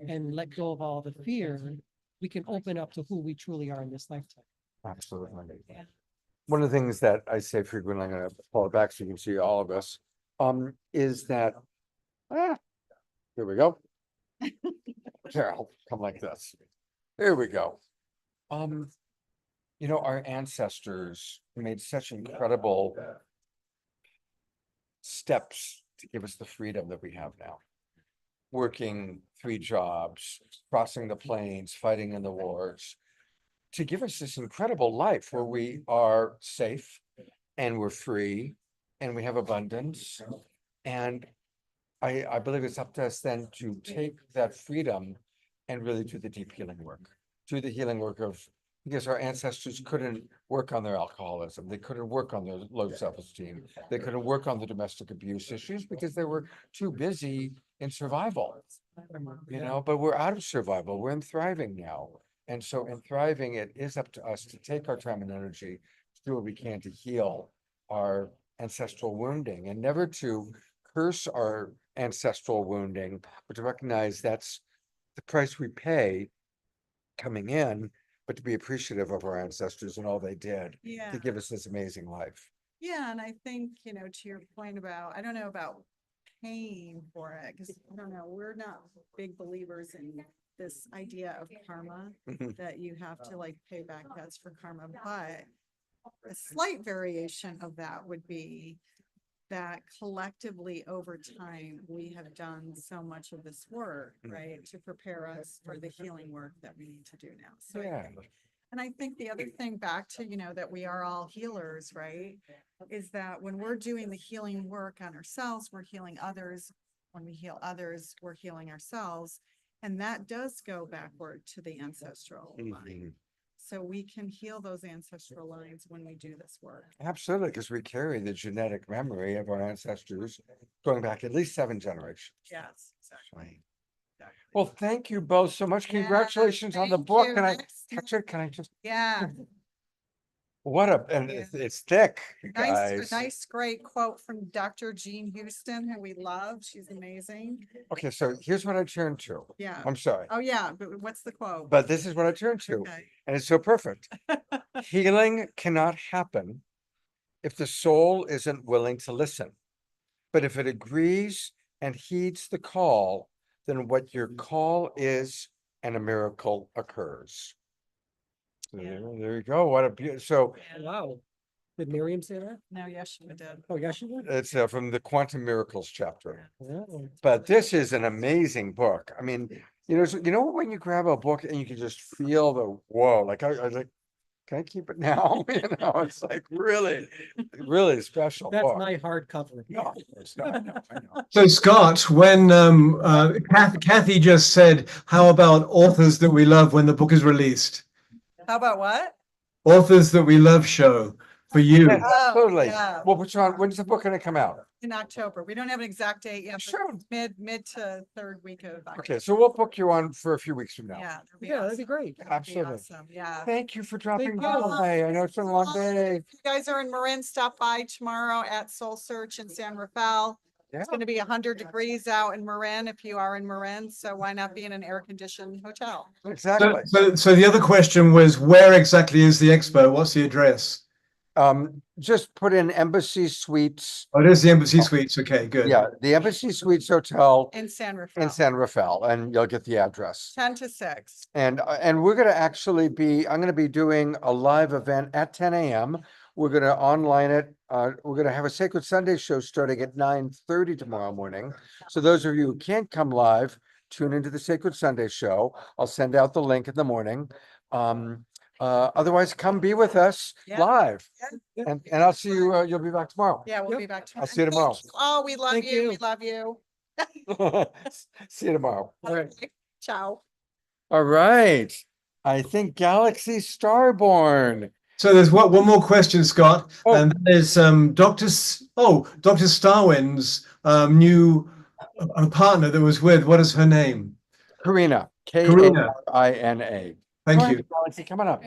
and let go of all the fear, we can open up to who we truly are in this lifetime. Absolutely. One of the things that I say frequently, I'm going to pull it back so you can see all of us, is that, here we go. Here, I'll come like this. There we go. Our ancestors made such incredible steps to give us the freedom that we have now. Working 3 jobs, crossing the plains, fighting in the wars, to give us this incredible life where we are safe and we're free and we have abundance. And I believe it's up to us then to take that freedom and really do the deep healing work, because our ancestors couldn't work on their alcoholism. They couldn't work on their low self-esteem. They couldn't work on the domestic abuse issues because they were too busy in survival, but we're out of survival. We're in thriving now. And so in thriving, it is up to us to take our time and energy to do what we can to heal our ancestral wounding, and never to curse our ancestral wounding, but to recognize that's the price we pay coming in, but to be appreciative of our ancestors and all they did to give us this amazing life. Yeah, and I think, to your point about, I don't know about paying for it, because I don't know, we're not big believers in this idea of karma, that you have to like pay back debts for karma, but a slight variation of that would be that collectively over time, we have done so much of this work, right? To prepare us for the healing work that we need to do now. So and I think the other thing back to, that we are all healers, right? Is that when we're doing the healing work on ourselves, we're healing others. When we heal others, we're healing ourselves. And that does go backward to the ancestral line. So we can heal those ancestral lines when we do this work. Absolutely, because we carry the genetic memory of our ancestors going back at least 7 generations. Yes, exactly. Well, thank you both so much. Yeah, Congratulations on the thank book. you. Can I touch it? Can I just? Yeah. And it's thick, you guys. Nice, great quote from Dr. Jean Houston, who we love. She's amazing. Okay, so here's what I turned to. Yeah. I'm sorry, Oh, yeah, but what's the quote? but this is what I turned to, Okay. and it's so perfect. Healing cannot happen if the soul isn't willing to listen. But if it agrees and heeds the call, then what your call is and a miracle occurs. So there you go. What a beautiful. So Wow. Did Miriam say that? No, Yeshua did. Oh, yeah, she did. it's from the Quantum Miracles chapter. Oh. But this is an amazing book. I mean, when you grab a book and you can just feel the whoa, like I was like, can I keep it now? It's like really, really special That's book. my hardcover. No, it's not. I know. So Scott, when Kathy just said, how about authors that we love when the book is released? How about what? Authors that we love show for you. Yeah, absolutely. yeah. Well, when's the book going to come out? In October. We don't have an exact date yet, but mid to third week of October. Okay, so we'll book you on for a few weeks from now. Yeah, That'd be great. Absolutely. Awesome. Yeah. Thank you for dropping Thank you. by. I know it's been a long day. If you guys are in Marin, stop by tomorrow at SoulSearch in San Rafael. Yeah. It's going to be 100 degrees out in Marin if you are in Marin. So why not be in an air-conditioned hotel? Exactly. So the other question was, where exactly is the expo? What's the address? Just put in Embassy Suites. Oh, it is the Embassy Suites. Okay, good. Yeah, the Embassy Suites Hotel In San Rafael. in San Rafael, and you'll get the address. 10 to 6. And we're going to I'm going to be doing a live event at 10 a.m. We're going to online it. We're going to have a Sacred Sunday show starting at 9:30 tomorrow morning. So those of you who can't come live, tune into the Sacred Sunday show. I'll send out the link in the morning. Otherwise, come be with us live. And I'll see you. You'll be back tomorrow. Yeah, we'll be back tomorrow. I'll see you tomorrow. Oh, we love Thank you. you. We love you. See you tomorrow. All right. Ciao. All right. I think Galaxy Starborn. So there's one more question, Scott, Oh. and that is Dr. Starwin's new partner that was with. What is her name? Karina. Karina. Karina. Thank Go ahead, you. Galaxy, coming up.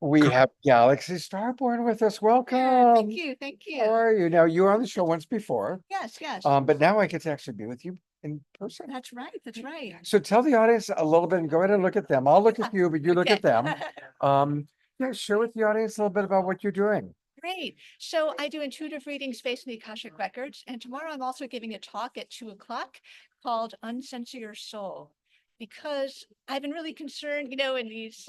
We have Galaxy Starborn with us. Welcome. Thank you. Thank How you. are you? Now, you were on the show once before, Yes, yes. but now I get to actually be with you in person. That's right. That's right. So tell the audience a little bit and go ahead and look at them. I'll look at you, but you look at them. Yeah, share with the audience a little bit about what you're doing. Great. So I do intuitive readings based on the Akashic Records. And tomorrow I'm also giving a talk at 2:00 called Uncensor Your Soul. Because I've been really concerned, in these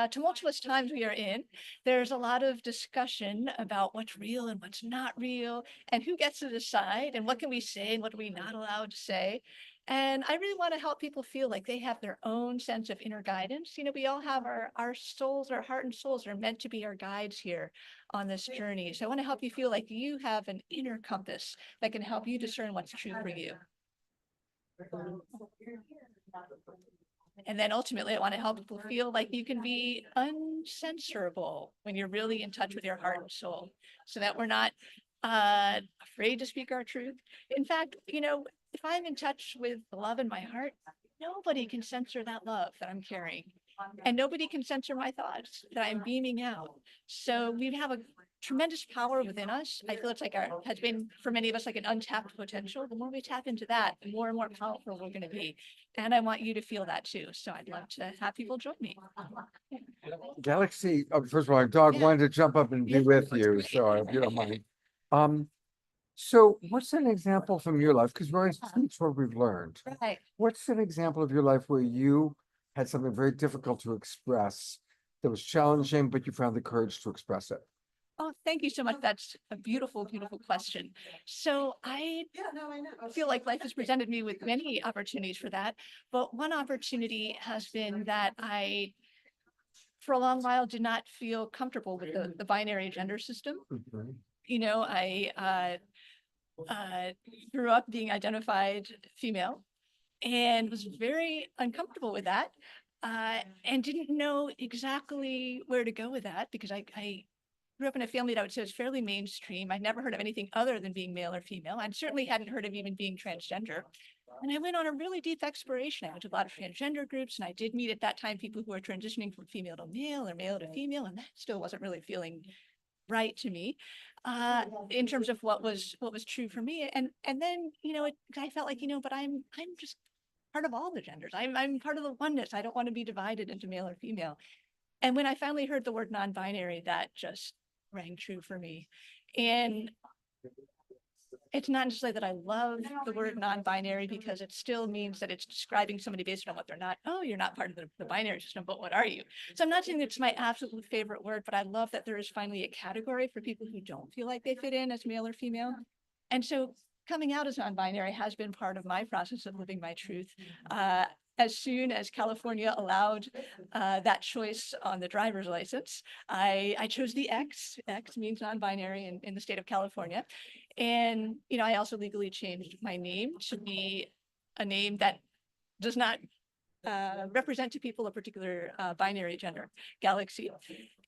tumultuous times we are in, there's a lot of discussion about what's real and what's not real, and who gets to decide, and what can we say and what are we not allowed to say. And I really want to help people feel like they have their own sense of inner guidance. We all have our souls, our heart and souls are meant to be our guides here on this journey. So I want to help you feel like you have an inner compass that can help you discern what's true for you. And then ultimately, I want to help people feel like you can be uncensorable when you're really in touch with your heart and soul, so that we're not afraid to speak our truth. In fact, if I'm in touch with the love in my heart, nobody can censor that love that I'm carrying. And nobody can censor my thoughts that I'm beaming out. So we have a tremendous power within us. I feel it's like has been for many of us like an untapped potential. The more we tap into that, the more and more powerful we're going to be. And I want you to feel that too. So I'd love to have people join me. Galaxy, first of all, our dog wanted to jump up and be with you, so if you don't mind. So what's an example from your life? Because we're always teach what we've learned. Right. What's an example of your life where you had something very difficult to express that was challenging, but you found the courage to express it? Oh, thank you so much. That's a beautiful, beautiful question. So I feel like life has presented me with many opportunities for that. But one opportunity has been that I, for a long while, did not feel comfortable with the binary gender system. You know, I grew up being identified female and was very uncomfortable with that, and didn't know exactly where to go with that because I grew up in a family that I would say was fairly mainstream. I'd never heard of anything other than being male or female. I certainly hadn't heard of even being transgender. And I went on a really deep exploration. I went to a lot of transgender groups, and I did meet at that time people who were transitioning from female to male or male to female, and that still wasn't really feeling right to me, in terms of what was true for me. And then, you know, I felt like, you know, but I'm just part of all the genders. I'm part of the oneness. I don't want to be divided into male or female. And when I finally heard the word non-binary, that just rang true for me. And it's not necessarily that I love the word non-binary because it still means that it's describing somebody based on what they're not. Oh, you're not part of the binary system, but what are you? So I'm not saying it's my absolute favorite word, but I love that there is finally a category for people who don't feel like they fit in as male or female. And so coming out as non-binary has been part of my process of living my truth. As soon as California allowed that choice on the driver's license, I chose the X. X means non-binary in the state of California. And, you know, I also legally changed my name to be a name that does not represent to people a particular binary gender, Galaxy.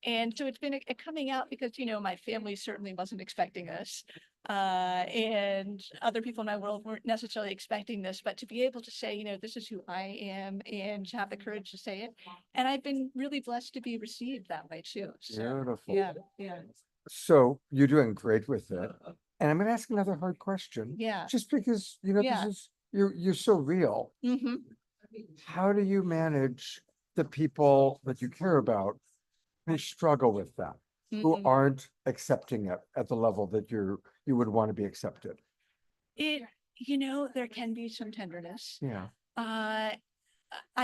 And so it's been a coming out because, you know, my family certainly wasn't expecting this. And other people in my world weren't necessarily expecting this, but to be able to say, you know, this is who I am and to have the courage to say it. And I've been really blessed to be received that way too. So, Beautiful. yeah, yeah. So you're doing great with it. And I'm gonna ask another hard question. Yeah. Just because, you know, Yeah. this is, you're so real. Mm-hmm. How do you manage the people that you care about who struggle with that, who Mhm. aren't accepting it at the level that you would want to be accepted? It, you know, there can be some tenderness. Yeah. I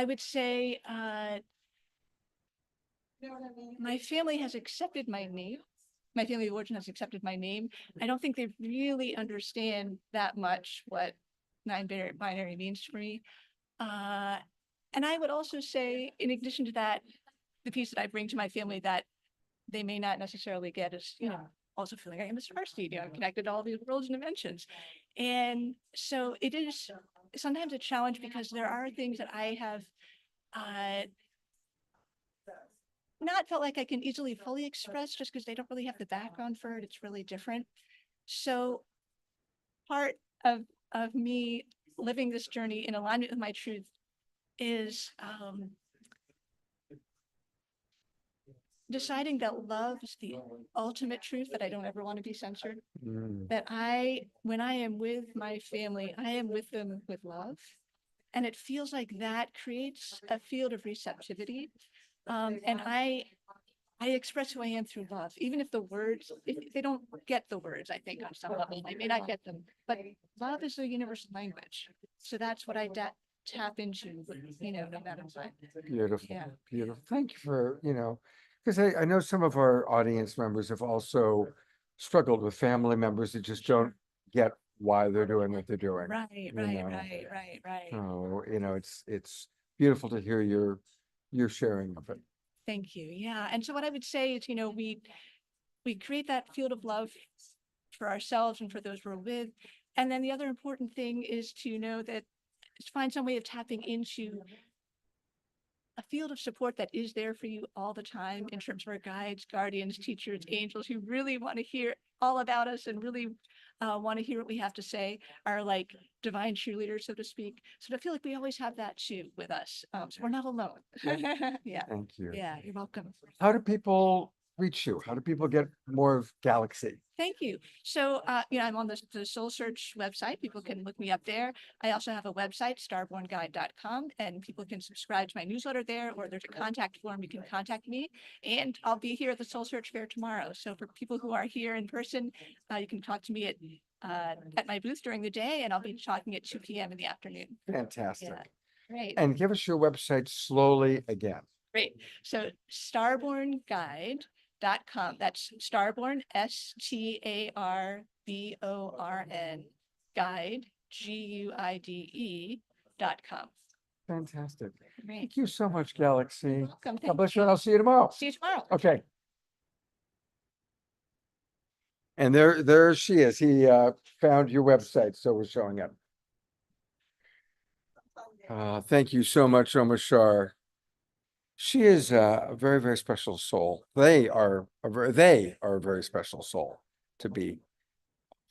would say my family has accepted my name. My family of origin has accepted my name. I don't think they really understand that much what non-binary means for me. And I would also say, in addition to that, the piece that I bring to my family that they may not necessarily get is, you know, also feeling I am a star seed, you know, I'm connected to all these worlds and dimensions. And so it is sometimes a challenge because there are things that I have not felt like I can easily fully express just because they don't really have the background for it. It's really different. So part of me living this journey in alignment with my truth is deciding that love is the ultimate truth, that I don't ever want to be censored. That when I am with my family, I am with them with love. And it feels like that creates a field of receptivity. And I express who I am through love, even if the words, if they don't get the words, I think on some level, they may not get them, but love is a universal language. So that's what I tap into, you know, no matter what. Beautiful. Yeah. Beautiful. Thank you for, you know, because I know some of our audience members have also struggled with family members that just don't get why they're doing what they're doing. Right, you right, know. right. So, you know, it's beautiful to hear your sharing of it. Thank you. Yeah. And so what I would say is, you know, we create that field of love for ourselves and for those we're with. And then the other important thing is to know that, to find some way of tapping into a field of support that is there for you all the time in terms of our guides, guardians, teachers, angels who really want to hear all about us and really want to hear what we have to say, are like divine cheerleaders, so to speak. So I feel like we always have that too with us. So we're not alone. Yeah. Thank you. Yeah, you're welcome. How do people reach you? How do people get more of Galaxy? Thank you. So, you know, I'm on the SoulSearch website. People can look me up there. I also have a website, starbornguide.com, and people can subscribe to my newsletter there, or there's a contact form. You can contact me, and I'll be here at the SoulSearch Fair tomorrow. So for people who are here in person, you can talk to me at my booth during the day, and I'll be talking at 2 p.m. in the afternoon. Fantastic. Yeah. Great. And give us your website slowly again. Great. So starbornguide.com. That's Starborn, STARBORN, guide, GUIDE.com. Fantastic. Great. Thank you so much, Galaxy. Welcome. God Thank bless you, and I'll see you tomorrow. See you tomorrow. Okay. And there she is. He found your website, so we're showing up. Thank you so much, Omashar. She is a very, very special soul. They are a very special soul to be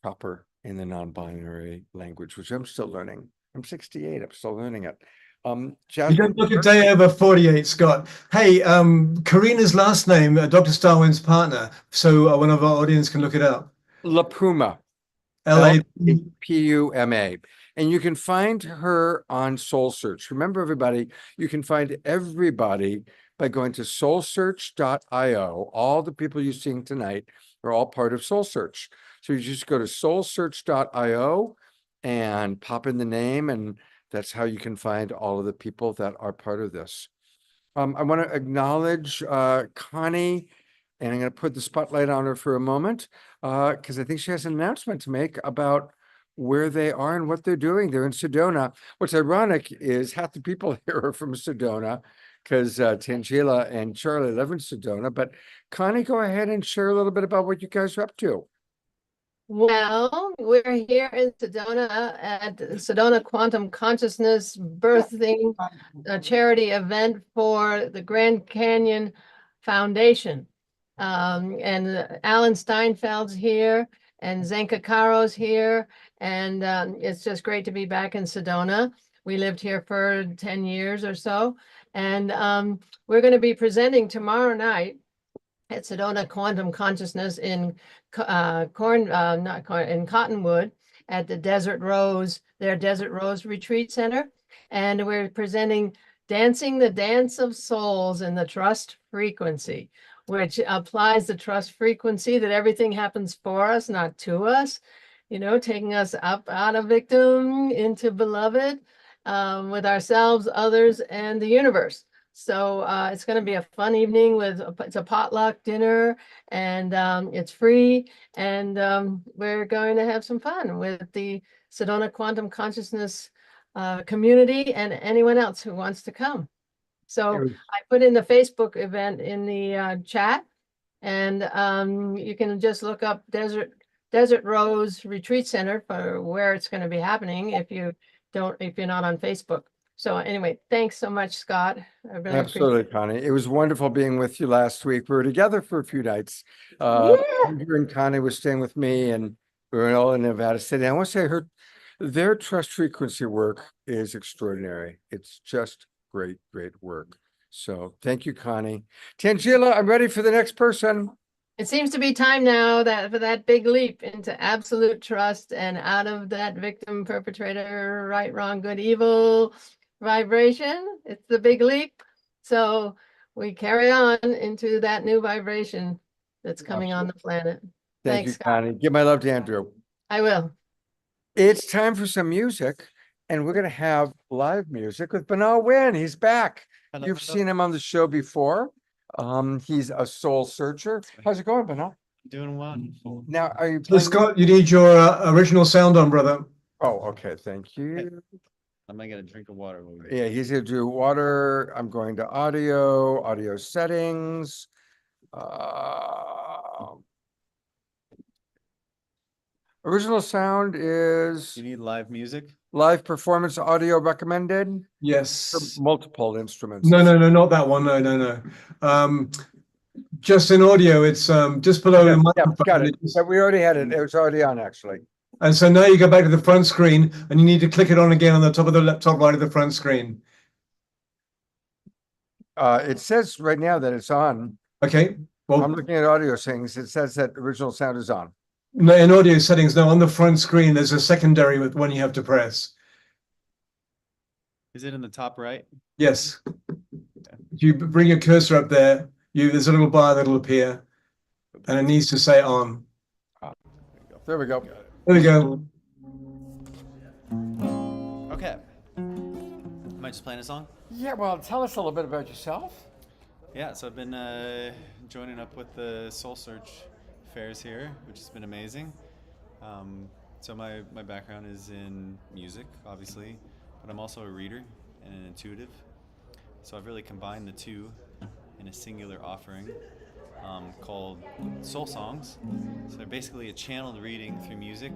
proper in the non-binary language, which I'm still learning. I'm 68. I'm still learning it. You Jasmine, don't look a day over 48, Scott. Hey, Karina's last name, Dr. Starwin's partner, so one of our audience can look it up. LaPuma. LAPUMA. And you can find her on SoulSearch. Remember, everybody, you can find everybody by going to soulsearch.io. All the people you're seeing tonight are all part of SoulSearch. So you just go to soulsearch.io and pop in the name, and that's how you can find all of the people that are part of this. I want to acknowledge Connie, and I'm going to put the spotlight on her for a moment because I think she has an announcement to make about where they are and what they're doing. They're in Sedona. What's ironic is half the people here are from Sedona because Tangela and Charlie live in Sedona. But Connie, go ahead and share a little bit about what you guys are up to. Well, we're here in Sedona at Sedona Quantum Consciousness Birthing, a charity event for the Grand Canyon Foundation. And Alan Steinfeld's here and Zenka Caro's here. And it's just great to be back in Sedona. We lived here for 10 years or so. And we're going to be presenting tomorrow night at Sedona Quantum Consciousness in Cottonwood at the Desert Rose, their Desert Rose Retreat Center. And we're presenting Dancing the Dance of Souls in the Trust Frequency, which applies the trust frequency that everything happens for us, not to us, you know, taking us up out of victim into beloved with ourselves, others, and the universe. So it's going to be a fun evening it's a potluck dinner, and it's free. And we're going to have some fun with the Sedona Quantum Consciousness community and anyone else who wants to come. So I put in the Facebook event in the chat, and you can just look up Desert Rose Retreat Center for where it's going to be happening if you're not on Facebook. So anyway, thanks so much, Scott. I really Absolutely, appreciate it. Connie. It was wonderful being with you last week. We were together for a few nights. Yeah. Andrew and Connie was staying with me, and we were all in Nevada City. I want to say their trust frequency work is extraordinary. It's just great, great work. So thank you, Connie. Tangela, I'm ready for the next person. It seems to be time now for that big leap into absolute trust and out of that victim, perpetrator, right, wrong, good, evil vibration. It's the big leap. So we carry on into that new vibration that's coming on the planet. Thank Thanks, you, Scott. Connie. Give my love to Andrew. I will. It's time for some music, and we're going to have live music with Banal Wynn. He's back. You've seen him on the show before. He's a soul searcher. How's it going, Banal? Doing well. Now, are you So playing? Scott, you need your original sound on, brother. Oh, okay. Thank you. I might get a drink of water. Yeah, he's going to do water. I'm going to audio settings. Original sound is You need live music? live performance audio recommended. Yes. For multiple instruments. No, not that one. No. Just in audio, it's just below the microphone. Got it. Yeah, we already had it. It was already on, actually. And so now you go back to the front screen, and you need to click it on again on the top of the top right of the front screen. It says right now that it's on. Okay. Well, I'm looking at audio settings. It says that original sound is on. no, in audio settings, no, on the front screen, there's a secondary with one you have to press. Is it in the top right? Yes. If you bring your cursor up there, there's a little bar that'll appear, and it needs to say on. There we go. There we go. Okay. Am I just playing a song? Yeah, well, tell us a little bit about yourself. Yeah, so I've been joining up with the SoulSearch fairs here, which has been amazing. So my background is in music, obviously, but I'm also a reader and an intuitive. So I've really combined the two in a singular offering called Soul Songs. So they're basically a channeled reading through music.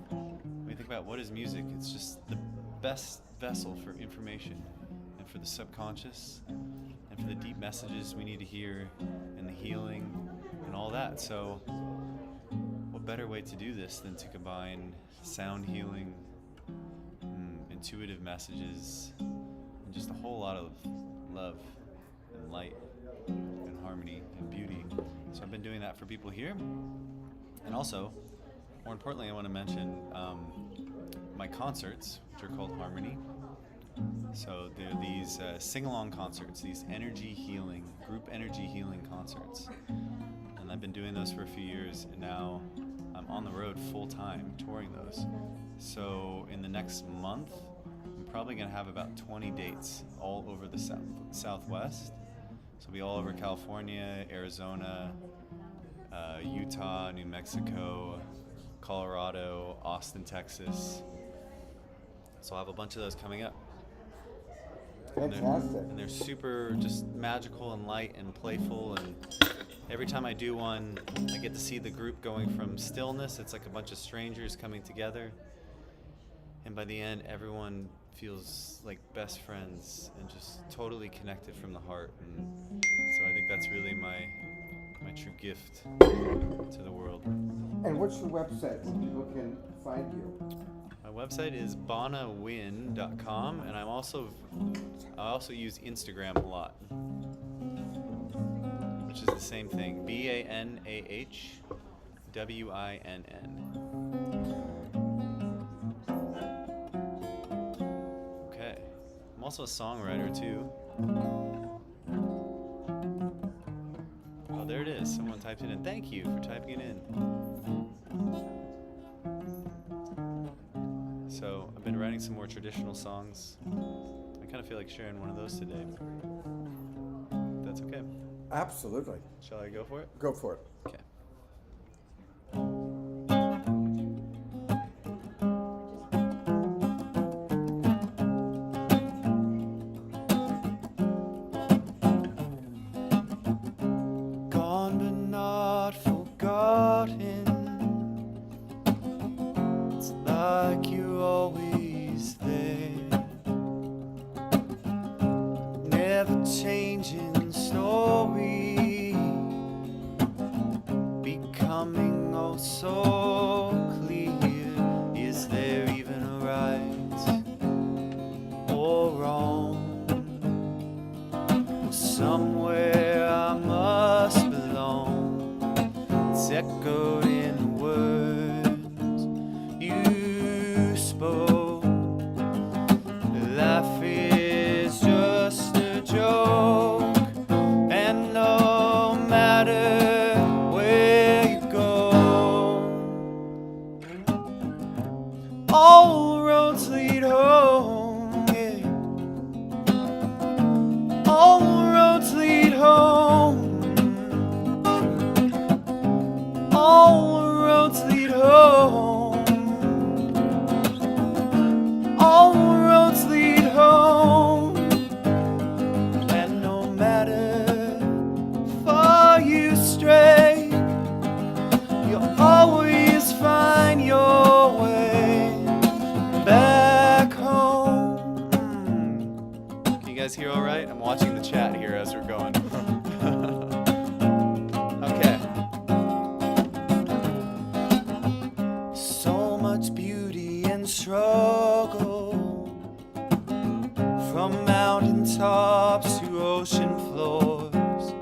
When you think about what is music, it's just the best vessel for information and for the subconscious and for the deep messages we need to hear and the healing and all that. So what better way to do this than to combine sound healing, intuitive messages, and just a whole lot of love and light and harmony and beauty. So I've been doing that for people here. And also, more importantly, I want to mention my concerts, which are called Harmony. So they're these sing-along concerts, these energy healing, group energy healing concerts. And I've been doing those for a few years, and now I'm on the road full-time touring those. So in the next month, I'm probably going to have about 20 dates all over the Southwest. So I'll be all over California, Arizona, Utah, New Mexico, Colorado, Austin, Texas. So I'll have a bunch of those coming up. Fantastic. And they're super just magical and light and playful, and every time I do one, I get to see the group going from stillness. It's like a bunch of strangers coming together, and by the end, everyone feels like best friends and just totally connected from the heart. And so I think that's really my true gift to the world. And what's your website where people can find you? My website is banawin.com, and I also use Instagram a lot, which is the same thing, BANAHWINN. Okay, I'm also a songwriter too. Oh, there it is. Someone typed it in. Thank you for typing it in. So I've been writing some more traditional songs. I kind of feel like sharing one of those today. That's okay. Absolutely. Shall I go for it? Go for it. Okay. Gone but not forgotten. It's like you're always there. Never changing story. Becoming oh so clear. Is there even a right or wrong? Somewhere I must belong. It's echoed in the words you spoke. Life is just a joke, and no matter where you go, all roads lead home. Yeah. All roads lead home. All roads lead home. All roads lead home. And no matter far you stray, you'll always find your way back home. Can you guys hear all right? I'm watching the chat here as we're going. Okay. So much beauty and struggle, from mountaintops to ocean floors.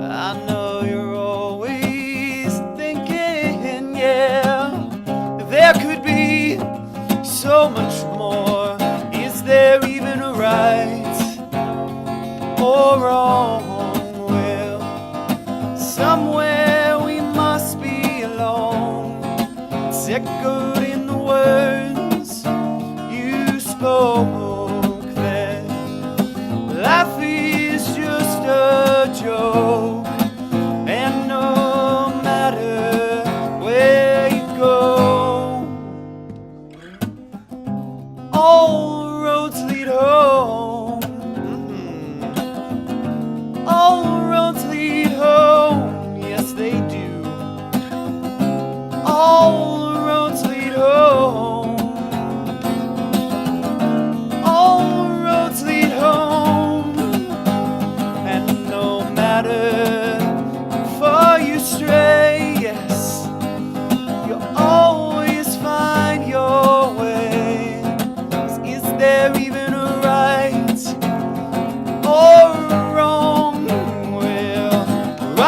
I know you're always thinking, yeah, there could be so much more. Is there even a right or wrong? Well, somewhere we must be alone. It's echoed in the words you spoke there. Life is just a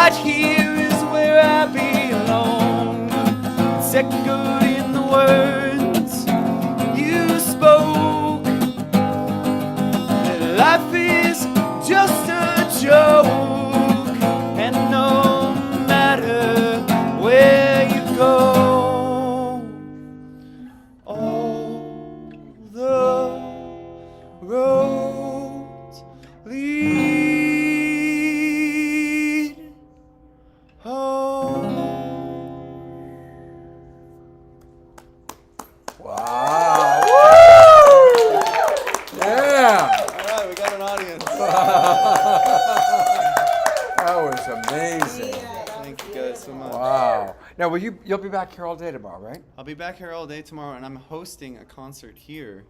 right here is where I belong. It's echoed in the words you spoke. That life is just a joke, and no matter where you go, all the roads lead home. Wow. Woo! Yeah. All right, we got an audience. That was amazing. Thank you guys so much. Wow. Now, you'll be back here all day tomorrow, right? I'll be back here all day tomorrow, and I'm hosting a concert here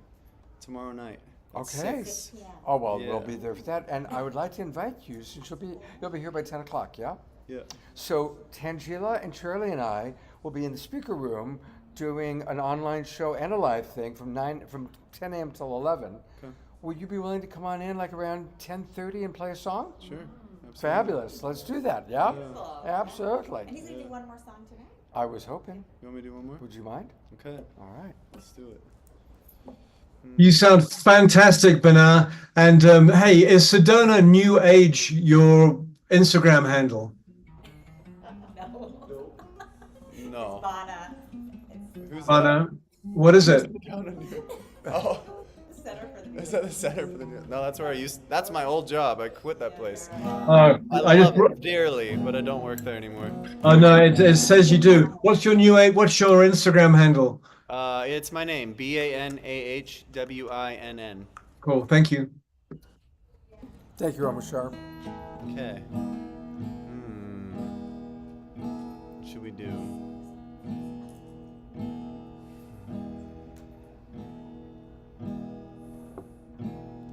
tomorrow night. at Okay. 6. Oh, well, Yeah. we'll be there for that. And I would like to invite you, since you'll be here by 10 o'clock, yeah? Yeah. So Tangela and Shirley and I will be in the speaker room doing an online show and a live thing from 10 a.m. till 11. Okay. Would you be willing to come on in like around 10:30 and play a song? Sure. Absolutely. Fabulous. Let's do that, yeah? Beautiful. Absolutely. And he's going to do one more song tonight. I was hoping. You want me to do one more? Would you mind? Okay. All right. Let's do it. You sound fantastic, Bernard. And hey, is Sedona New Age your Instagram handle? No. Who's Bana. What is it? Oh. Is that the center for the new? No, that's where I used. That's my old job. I quit that place. I just love it dearly, but I don't work there anymore. Oh no, it says you do. What's your What's your Instagram handle? It's my name, BANAHWINN. Cool. Thank you. Thank you, Ramashar. Okay. What should we do?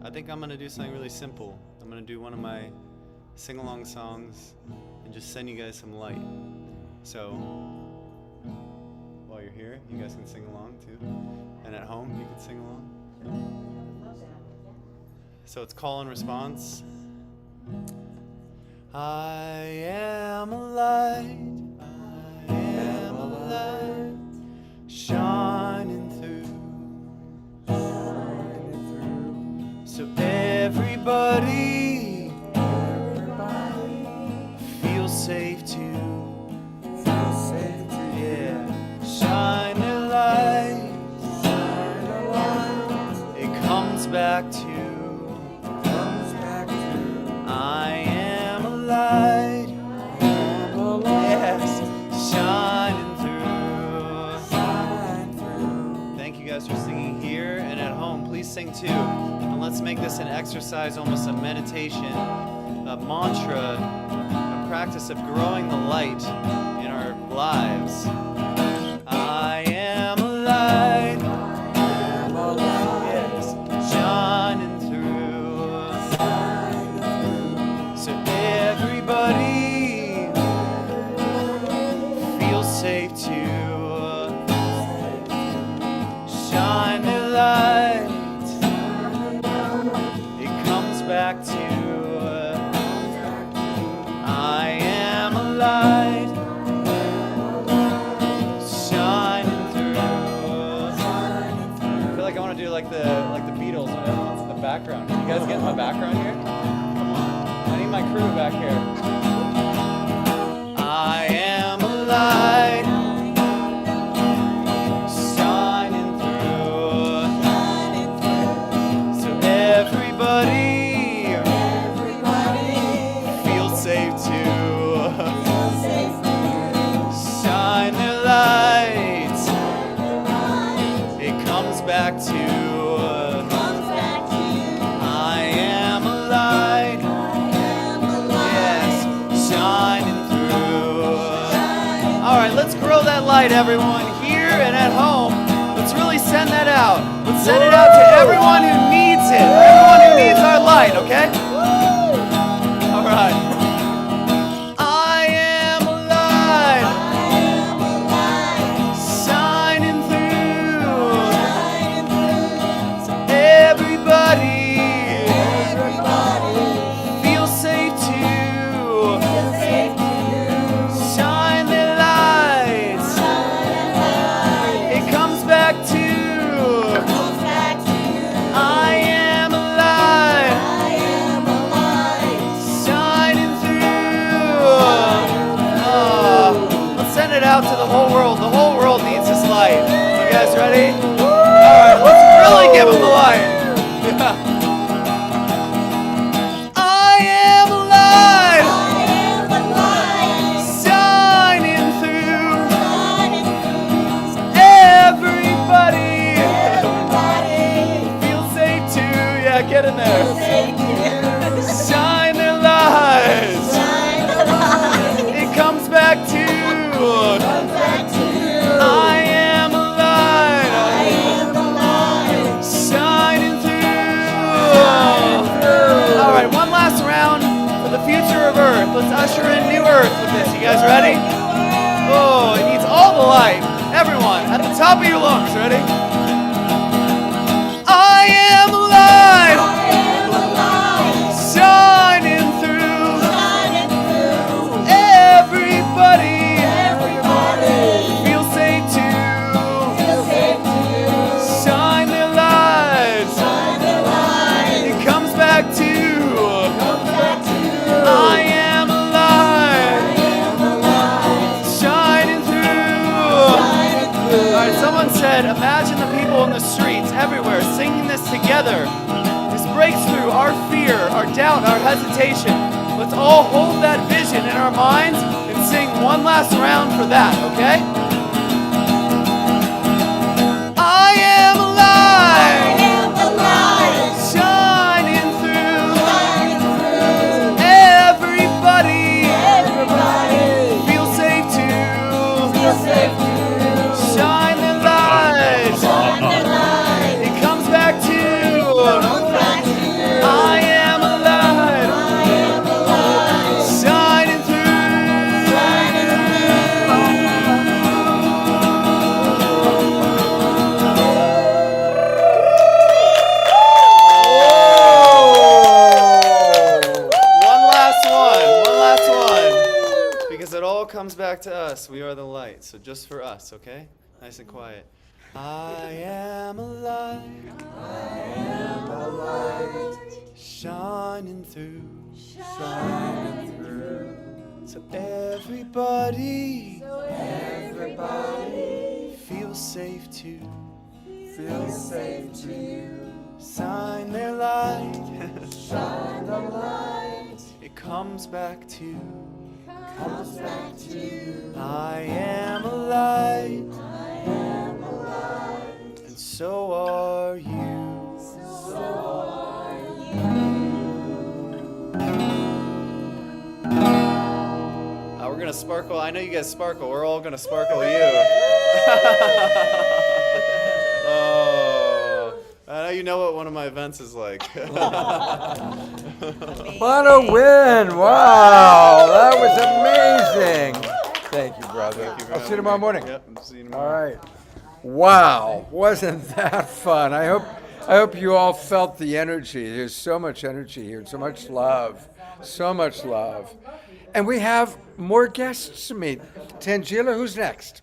I think I'm gonna do something really simple. I'm gonna do one of my sing-along songs and just send you guys some light. So while you're here, you guys can sing along too. And at home, you can sing along. So it's call and response. I am a light, I am a light, shining through. So everybody feels safe too. Yeah, shine a light. It comes back to. I am a light. Yes, shining through. Thank you guys for singing here and at home. Please sing too. And let's make this an exercise, almost a meditation, a mantra, a practice of growing the light in our lives. I am a light. Yes, shining through. So everybody feels safe too. Shine the light. It comes back to. I am a light. Shining through. I feel like I want to do like the Beatles when everyone's in the background. Can you guys get in my background here? Come on. I need my crew back here. I am a light. Shining through. So everybody feels safe too. Shine their lights. It comes back to. I am a light. Yes, shining through. All right, let's grow that light, everyone, here and at home. Let's really send that out. Let's send it out to everyone who needs it. Everyone who needs our light, okay? All right. I am a light. Shining through. So everybody feels safe too. out to the whole world. The whole world needs this light. You guys ready? All right, let's really give them the light. Yeah. I am a light. Shining through. Everybody. Feel safe too. Yeah, get in there. Shine their lights. It comes back to. I am a light. Shining through. All right, one last round for the future of Earth. Let's usher in new Earth with this. You guys ready? Oh, it needs all the light. Everyone, at the top of your lungs. Ready? I am a light. Shining through. Everybody. Feel safe too. Shine their lights. It comes back to. I am a light. Shining through. All right, someone said, imagine the people in the streets everywhere singing this together. This breaks through our fear, our doubt, our hesitation. Let's all hold that vision in our minds and sing one last round for that, okay? I am a light. Shining through. Everybody. Feel safe too. Shine their light. It comes back to. I am a light. Shining comes back to us. We are the light. So just for us, okay? Nice and quiet. I am a light. I am a light. Shining through. Shining through. So everybody. Feels safe too. Feels safe too. Shine their light. Shine the light. It comes back to. Comes back to you. I am a light. I am a light. And so are you. So are you. We're gonna sparkle. I know you guys sparkle. We're all gonna sparkle you. Oh, I know you know what one of my events is like. What a win! Wow, that was amazing. Thank you, brother. Thank you for I'll see you having tomorrow me. morning. Yep, I'm seeing you All tomorrow. right. Wow, wasn't that fun? I hope you all felt the energy. There's so much energy here, so much love, so much love. And we have more guests to meet. Tangela, who's next?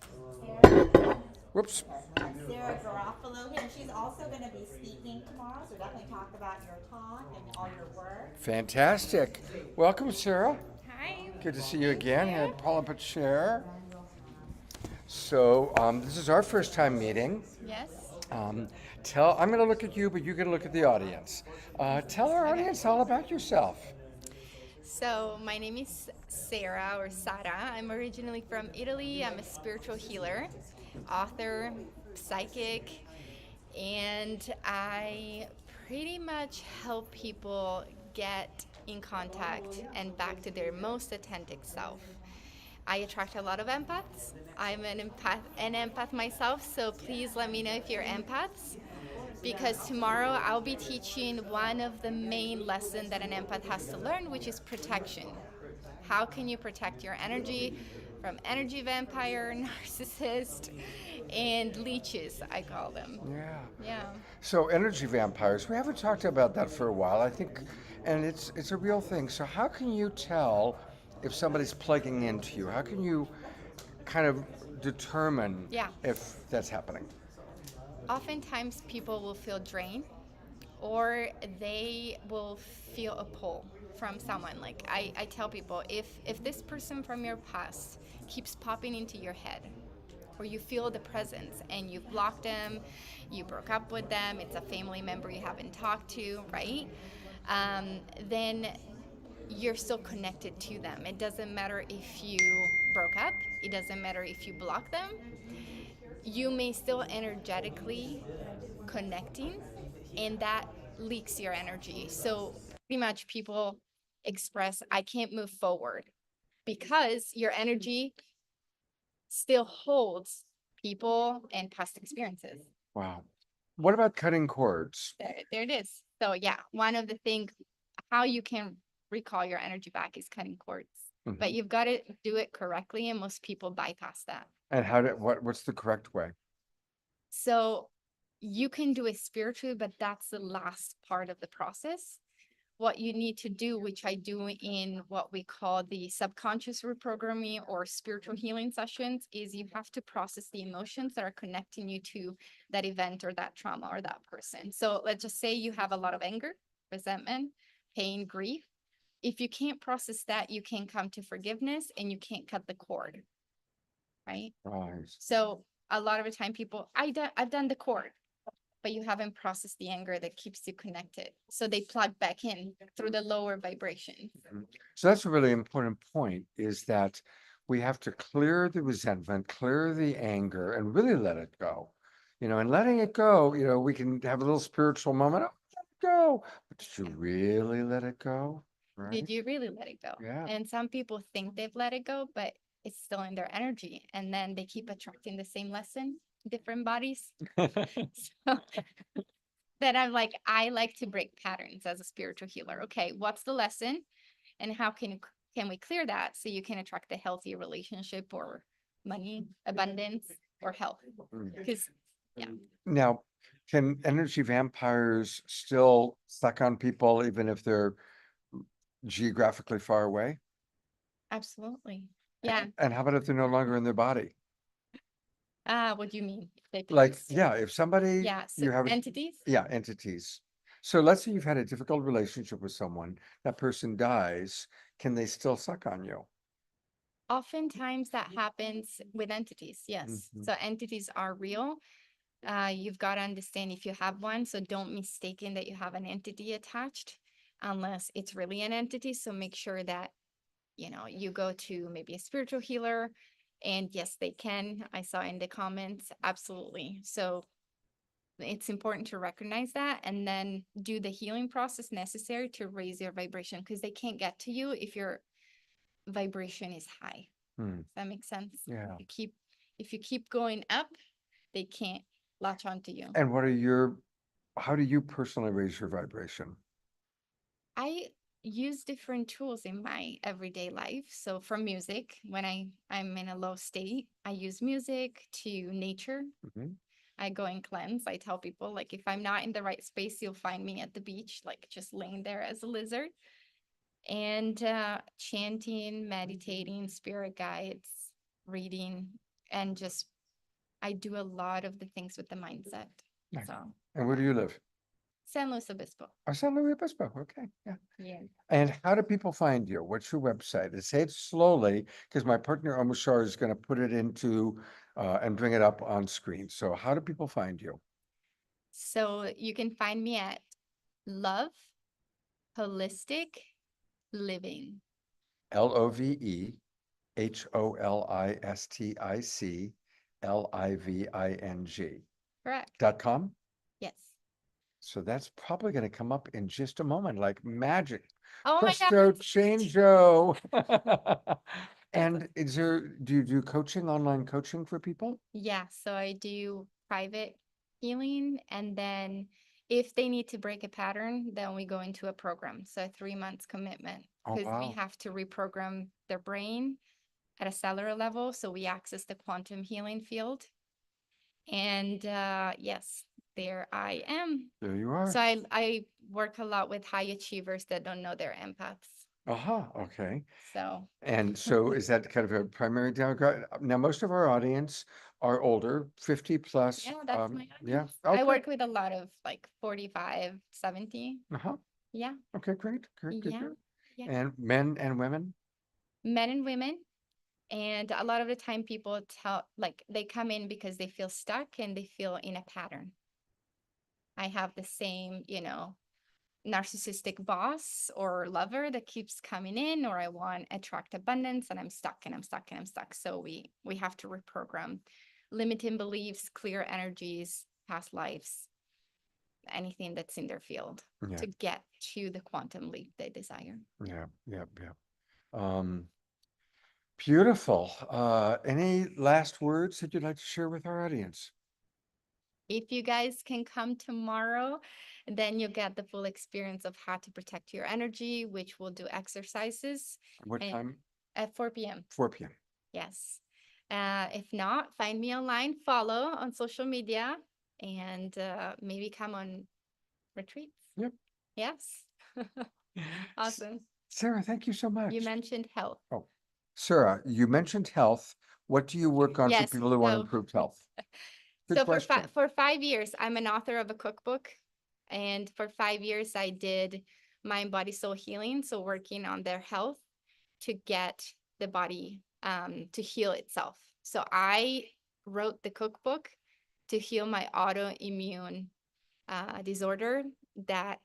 Whoops. Sarah Garofalo here, and she's also going to be speaking tomorrow, so definitely talk about your talk and all your work. Fantastic. Welcome, Sarah. Hi. Good to see you again. Here, pull up a chair. So this is our first time meeting. Yes. I'm going to look at you, but you're going to look at the audience. Tell our audience all about yourself. So my name is Sarah or Sara. I'm originally from Italy. I'm a spiritual healer, author, psychic, and I pretty much help people get in contact and back to their most authentic self. I attract a lot of empaths. I'm an empath myself, so please let me know if you're empaths, because tomorrow I'll be teaching one of the main lessons that an empath has to learn, which is protection. How can you protect your energy from energy vampire, narcissist, and leeches, I call them. Yeah. So energy vampires, we haven't talked about that for a while, I think, and it's a real thing. So how can you tell if somebody's plugging into you? How can you kind of determine if that's happening? Oftentimes people will feel drained, or they will feel a pull. from someone. Like I tell people, if this person from your past keeps popping into your head, or you feel the presence and you've blocked them, you broke up with them, it's a family member you haven't talked to, right? Then you're still connected to them. It doesn't matter if you broke up, it doesn't matter if you block them, you may still energetically connecting, and that leaks your energy. So pretty much people express, I can't move forward because your energy still holds people and past experiences. Wow. What about cutting cords? There it is. So yeah, one of the things, how you can recall your energy back is cutting cords. Mhm. But you've got to do it correctly, and most people bypass that. And what's the correct way? So you can do it spiritually, but that's the last part of the process. What you need to do, which I do in what we call the subconscious reprogramming or spiritual healing sessions, is you have to process the emotions that are connecting you to that event or that trauma or that person. So let's just say you have a lot of anger, resentment, pain, grief. If you can't process that, you can't come to forgiveness and you can't cut the cord, right? Right. So a lot of the time people, I've done the cord, but you haven't processed the anger that keeps you connected. So they plug back in through the lower vibration. So that's a really important point, is that we have to clear the resentment, clear the anger, and really let it go. And letting it go, we can have a little spiritual moment. Oh, let it go. But did you really let it go? Right? Did you really let it go? Yeah. And some people think they've let it go, but it's still in their energy. And then they keep attracting the same lesson, different bodies. So then I'm like, I like to break patterns as a spiritual healer. Okay, what's the lesson? And how can we clear that so you can attract a healthy relationship or money, abundance, or health? Because yeah. Now, can energy vampires still suck on people even if they're geographically far away? Absolutely. Yeah. And how about if they're no longer in their body? What do you mean? They Like, pass? yeah, if somebody Yeah, so you have entities? Yeah, entities. So let's say you've had a difficult relationship with someone, that person dies, can they still suck on you? Oftentimes that happens with entities, yes. Mhm. So entities are real. You've got to understand if you have one, so don't mistaken that you have an entity attached unless it's really an entity. So make sure that, you go to maybe a spiritual healer, and yes, they can. I saw in the comments, absolutely. So it's important to recognize that and then do the healing process necessary to raise your vibration, because they can't get to you if your vibration is high. Does that make sense? Yeah. If you keep going up, they can't latch onto you. And how do you personally raise your vibration? I use different tools in my everyday life. So from music, when I'm in a low state, I use music, to nature. Mhm. I go and cleanse. I tell people, like, if I'm not in the right space, you'll find me at the beach, like just laying there as a lizard. And chanting, meditating, spirit guides, reading, and just I do a lot of the things with the mindset. Nice. So And where do you live? San Luis Obispo. Oh, San Luis Obispo. Okay, yeah. Yeah. And how do people find you? What's your website? And say it slowly, because my partner Omushar is going to put it into and bring it up on screen. So how do people find you? So you can find me at Love Holistic Living. LOVEHOLISTICLIVING. Correct. .com? Yes. So that's probably going to come up in just a moment, like magic. Oh my Presto God. changeo. And do you do coaching, online coaching for people? Yeah. So I do private healing, and then if they need to break a pattern, then we go into a program. So a 3 months commitment, Oh, because we wow. have to reprogram their brain at a cellular level. So we access the quantum healing field. And yes, there I am. There you are. So I work a lot with high achievers that don't know they're empaths. Okay. So And so is that kind of a primary demographic? Now, most of our audience are older, 50 plus. yeah, that's my Yeah. audience. I Okay. work with a lot of like 45, 70. Uh-huh. Yeah. Okay, great. Yeah. Yeah. And men and women? Men and women. And a lot of the time people they come in because they feel stuck and they feel in a pattern. I have the same, narcissistic boss or lover that keeps coming in, or I want attract abundance and I'm stuck and I'm stuck and I'm stuck. So we have to reprogram limiting beliefs, clear energies, past lives, anything that's in their field Yeah. to get to the quantum leap they desire. Yeah, yeah, yeah. Beautiful. Any last words that you'd like to share with our audience? If you guys can come tomorrow, then you'll get the full experience of how to protect your energy, which we'll do exercises. What and- time? At 4 p.m. 4 p.m. Yes. If not, find me online, follow on social media, and maybe come on retreats. Yep. Yes. Awesome. Sarah, thank you so much. You mentioned health. Oh, Sarah, you mentioned health. What do you work on Yes, for people who want to so- improve health? Good So question. for 5 years, I'm an author of a cookbook, and for 5 years I did mind, body, soul healing. So working on their health to get the body to heal itself. So I wrote the cookbook to heal my autoimmune disorder that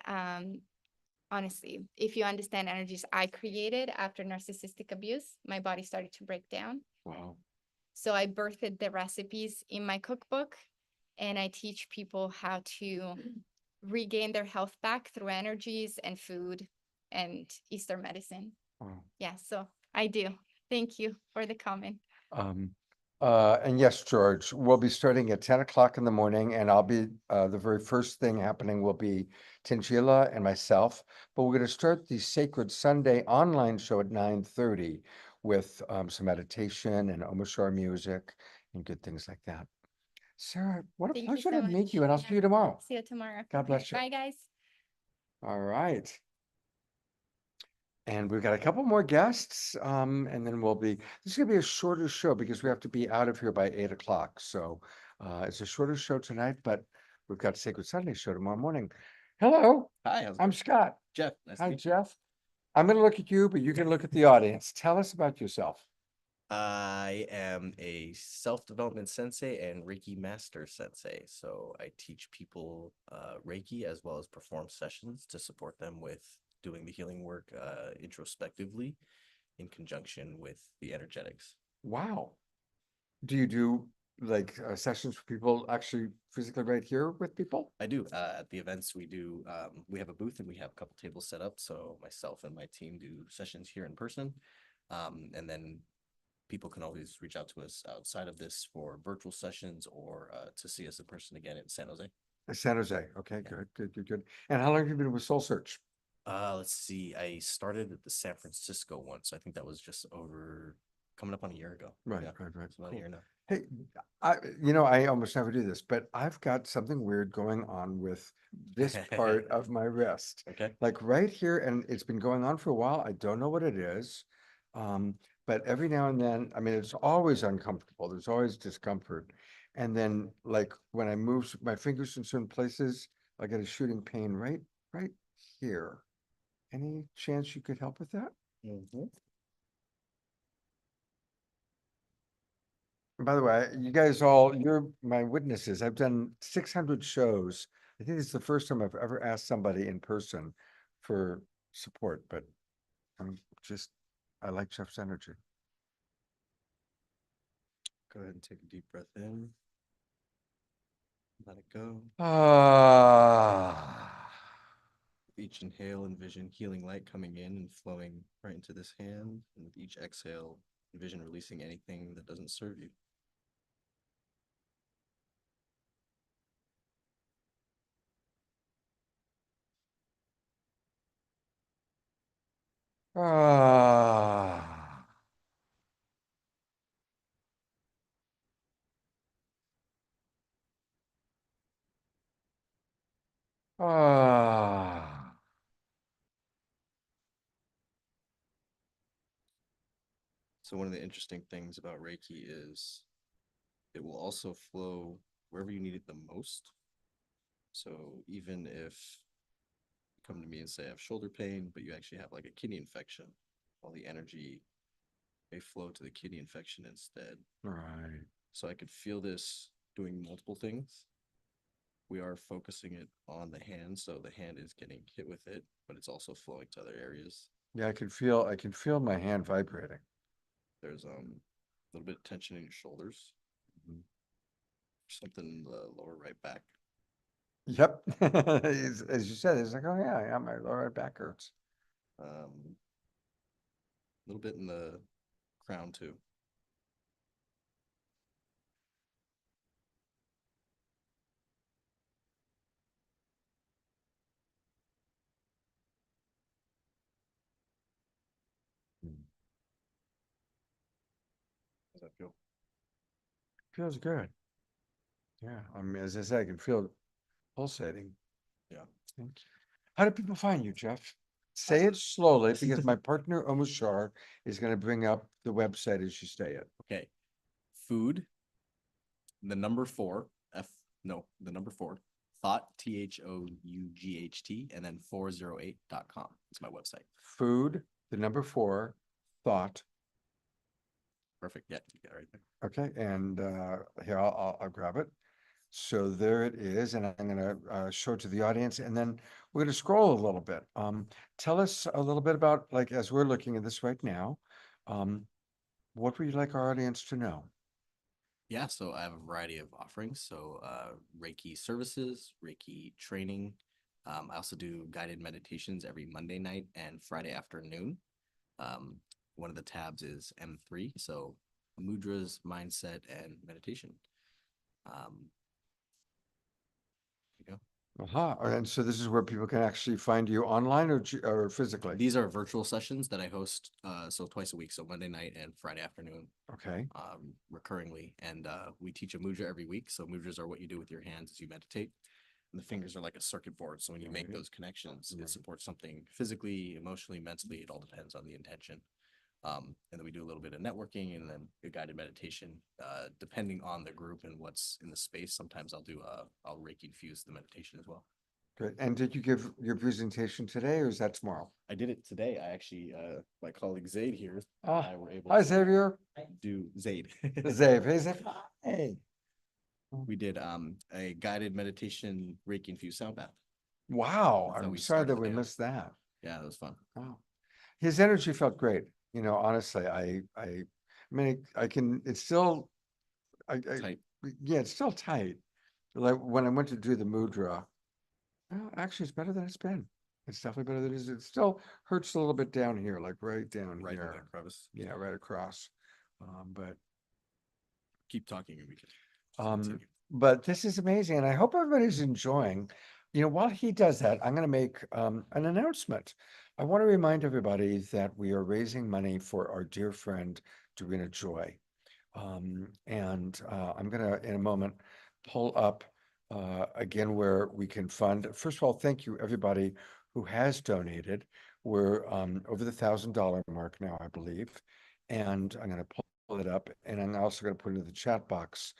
honestly, if you understand energies I created after narcissistic abuse, my body started to break down. Wow. So I birthed the recipes in my cookbook, and I teach people how to regain their health back through energies and food and Eastern medicine. Wow. Yeah, so I do. Thank you for the comment. And yes, George, we'll be starting at 10 o'clock in the morning, and I'll be the very first thing happening will be Tangela and myself. But we're going to start the Sacred Sunday online show at 9:30 with some meditation and Omashar music and good things like that. Sarah, what a Thank you pleasure so to meet much. you, and I'll see you tomorrow. See you tomorrow. God bless you. Bye, guys. All right. And we've got a couple more guests, and then this is gonna be a shorter show because we have to be out of here by 8 o'clock. So it's a shorter show tonight, but we've got Sacred Sunday show tomorrow morning. Hello, Hi, how's it I'm going? Scott. Jeff. Nice to Hi, meet you. Jeff. I'm gonna look at you, but you can look at the audience. Tell us about yourself. I am a self-development sensei and Reiki master sensei. So I teach people Reiki as well as perform sessions to support them with doing the healing work introspectively in conjunction with the energetics. Wow. Do you do like sessions for people actually physically right here with people? I do. At the events we do, we have a booth and we have a couple tables set up. So myself and my team do sessions here in person. And then people can always reach out to us outside of this for virtual sessions or to see us in person again in San Jose. San Jose. Okay, good. And how long have you been with SoulSearch? Let's see. I started at the San Francisco one, so I think that was just coming up on a year ago. Right. It's about a year now. Hey, I almost never do this, but I've got something weird going on with this part of my wrist. Okay. Like right here, and it's been going on for a while. I don't know what it is. But every now and then, I mean, it's always uncomfortable. There's always discomfort. And then like when I move my fingers in certain places, I get a shooting pain right here. Any chance you could help with that? By the way, you guys you're my witnesses. I've done 600 shows. I think it's the first time I've ever asked somebody in person for support, but I like Jeff's energy. Go ahead and take a deep breath in. Let it go. With each inhale, envision healing light coming in and flowing right into this hand. And with each exhale, envision releasing anything that doesn't serve you. So one of the interesting things about Reiki is it will also flow wherever you need it the most. So even if come to me and say I have shoulder pain, but you actually have like a kidney infection. All the energy may flow to the kidney infection instead. Right. So I could feel this doing multiple things. We are focusing it on the hand, so the hand is getting hit with it, but it's also flowing to other areas. Yeah, I can feel my hand vibrating. There's a little bit of tension in your shoulders. Something in the lower right back. Yep. As you said, it's like, oh yeah, my lower right back hurts. A little bit in the crown too. How's that feel? Feels good. Yeah, I mean, as I said, I can feel it pulsating. Yeah. How do people find you, Jeff? Say it slowly because my partner Omushar is going to bring up the website as you say it. Okay. Food, the number 4, the number 4, thought, THOUGHT, and then 408.com. It's my website. Food, the number 4, thought. Perfect. Yeah, you got it right there. Okay, and here I'll grab it. So there it is, and I'm going to show it to the audience, and then we're going to scroll a little bit. Tell us a little bit about, like, as we're looking at this right now, what would you like our audience to know? Yeah, so I have a variety of offerings. So Reiki services, Reiki training. I also do guided meditations every Monday night and Friday afternoon. One of the tabs is M3, so mudras, mindset, and meditation. There you go. And so this is where people can actually find you online or physically? These are virtual sessions that I host so twice a week, so Monday night and Friday afternoon. Okay. Recurringly, and we teach a mudra every week. So mudras are what you do with your hands as you meditate. And the fingers are like a circuit board. So when you make those connections, it supports something physically, emotionally, mentally. It all depends on the intention. And then we do a little bit of networking and then a guided meditation, depending on the group and what's in the space. Sometimes I'll Reiki infuse the meditation as well. Good. And did you give your presentation today or is that tomorrow? I did it today. I actually, my colleague Zaid here, and I were able Hi, to Xavier. do Zaid. Zaid. Hey, Zaid. Hey. We did a guided meditation Reiki infused sound bath. Wow. That's how I'm we sorry that started we the day. missed that. Yeah, that was fun. Wow. His energy felt great. You know, honestly, I mean, it's still, Tight. Yeah, it's still tight. Like when I went to do the mudra, well, actually it's better than it's been. It's definitely better than it is. It still hurts a little bit down here, like right down Right in here. that crevice. Yeah, right across. But Keep talking and we can Um, but this is amazing, and I hope everybody's enjoying. You know, while he does that, I'm going to make an announcement. I want to remind everybody that we are raising money for our dear friend Dorina Joy. And I'm going to, in a moment, pull up again where we can fund. First of all, thank you everybody who has donated. We're over the $1,000 mark now, I believe. And I'm going to pull it up, and I'm also going to put into the chat box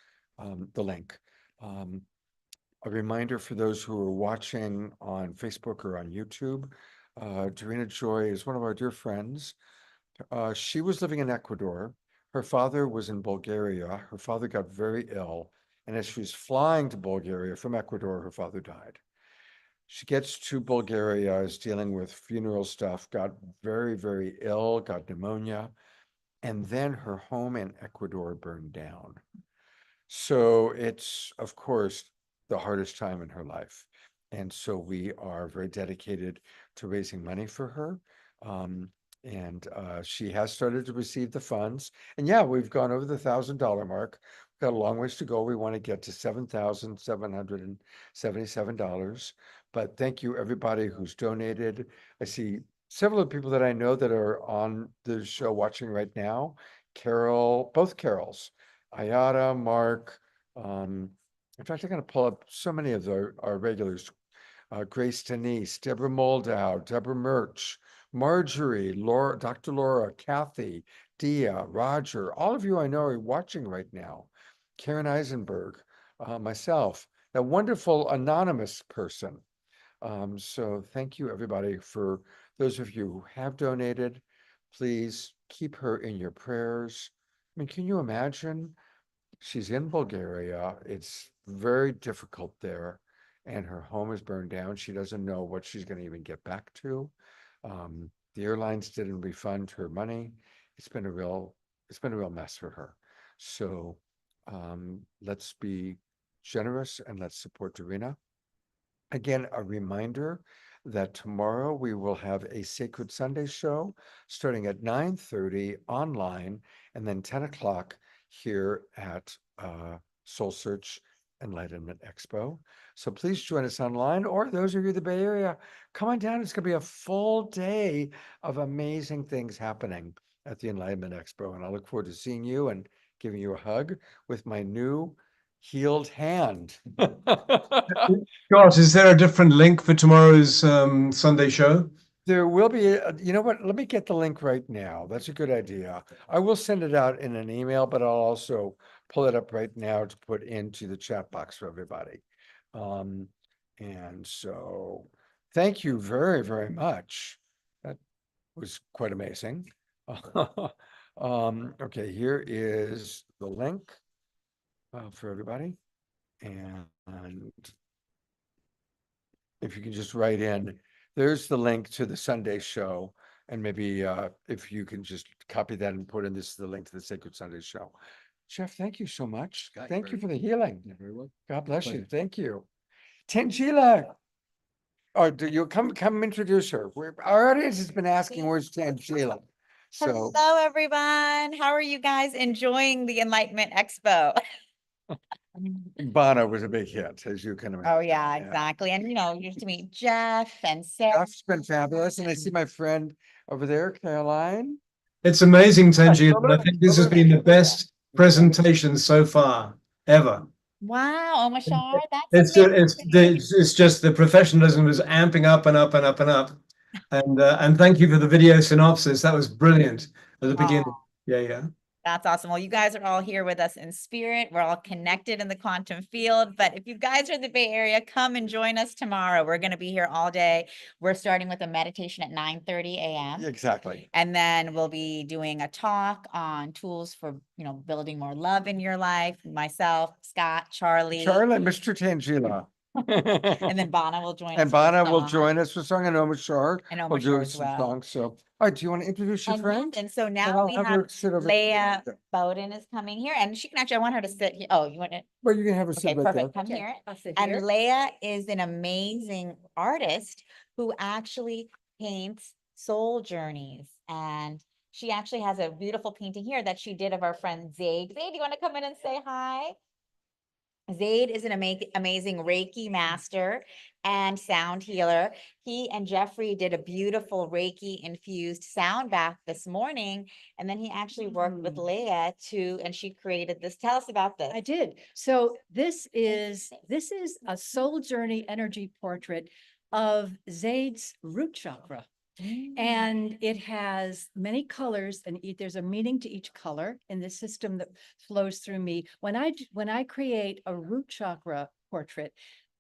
the link. A reminder for those who are watching on Facebook or on YouTube, Dorina Joy is one of our dear friends. She was living in Ecuador. Her father was in Bulgaria. Her father got very ill, and as she was flying to Bulgaria from Ecuador, her father died. She gets to Bulgaria, is dealing with funeral stuff, got very, very ill, got pneumonia, and then her home in Ecuador burned down. So it's, of course, the hardest time in her life. And so we are very dedicated to raising money for her. And she has started to receive the funds. And yeah, we've gone over the $1,000 mark. We've got a long ways to go. We want to get to $7,777. But thank you, everybody who's donated. I see several of the people that I know that are on the show watching right now. Carol, both Carols. Ayada, Mark, in fact, I'm going to pull up so many of our regulars. Grace Denise, Deborah Moldow, Deborah Murch, Marjorie, Laura, Dr. Laura, Kathy, Dia, Roger, all of you I know are watching right now. Karen Eisenberg, myself, that wonderful anonymous person. So thank you, everybody. For those of you who have donated, please keep her in your prayers. I mean, can you imagine? She's in Bulgaria. It's very difficult there, and her home is burned down. She doesn't know what she's going to even get back to. The airlines didn't refund her money. It's been a real, it's been a real mess for her. So let's be generous and let's support Dorina. Again, a reminder that tomorrow we will have a Sacred Sunday show starting at 9:30 online and then 10 o'clock here at Soul Search Enlightenment Expo. So please join us online, or those of you in the Bay Area, come on down. It's going to be a full day of amazing things happening at the Enlightenment Expo. And I look forward to seeing you and giving you a hug with my new healed hand. Scott, is there a different link for tomorrow's Sunday show? There will be, you know what? Let me get the link right now. That's a good idea. I will send it out in an email, but I'll also pull it up right now to put into the chat box for everybody. And so thank you very, very much. That was quite amazing. Okay, here is the link for everybody. And if you can just write in, there's the link to the Sunday show. And maybe if you can just copy that and put in this, the link to the Sacred Sunday show. Jeff, thank you so much. Thank you for the healing. God bless you. Thank you. Tangela. Oh, do you come introduce her? Our audience has been asking, where's Tangela? So Hello, everyone. How are you guys enjoying the Enlightenment Expo? Bono was a big hit, as you can imagine. Oh, yeah, exactly. And, you know, you get to meet Jeff and Sarah. Jeff's been fabulous. And I see my friend over there, Caroline. It's amazing, Tangela. I think this has been the best presentation so far, ever. Wow, oh my God, that's It's just the professionalism was amping up and up and up and up. And thank you for the video synopsis. That was brilliant at the beginning. Yeah. That's awesome. Well, you guys are all here with us in spirit. We're all connected in the quantum field. But if you guys are in the Bay Area, come and join us tomorrow. We're going to be here all day. We're starting with a meditation at 9:30 a.m. Exactly. And then we'll be doing a talk on tools for, you know, building more love in your life. Myself, Scott, Charlie. Mr. Tangela. And then Bana will join us. And Bana will join us for song, and Oma Shar And will do as some well. songs. So, all right, do you want to introduce your friend? And so And now I'll we have have her sit over Leah there. Bowden is coming here, and she can actually, I want her to sit here. Oh, you want it? Well, you can have her Okay, sit right perfect. there. Come here. I'll sit And here. Leah is an amazing artist who actually paints soul journeys. And she actually has a beautiful painting here that she did of our friend Zaid. Zaid, you want to come in and say hi? Zaid is an amazing Reiki master and sound healer. He and Jeffrey did a beautiful Reiki infused sound bath this morning. And then he actually worked with Leah and she created this. Tell us about this. I did. So this is a soul journey energy portrait of Zaid's root chakra. And it has many colors, and there's a meaning to each color in the system that flows through me. When I create a root chakra portrait,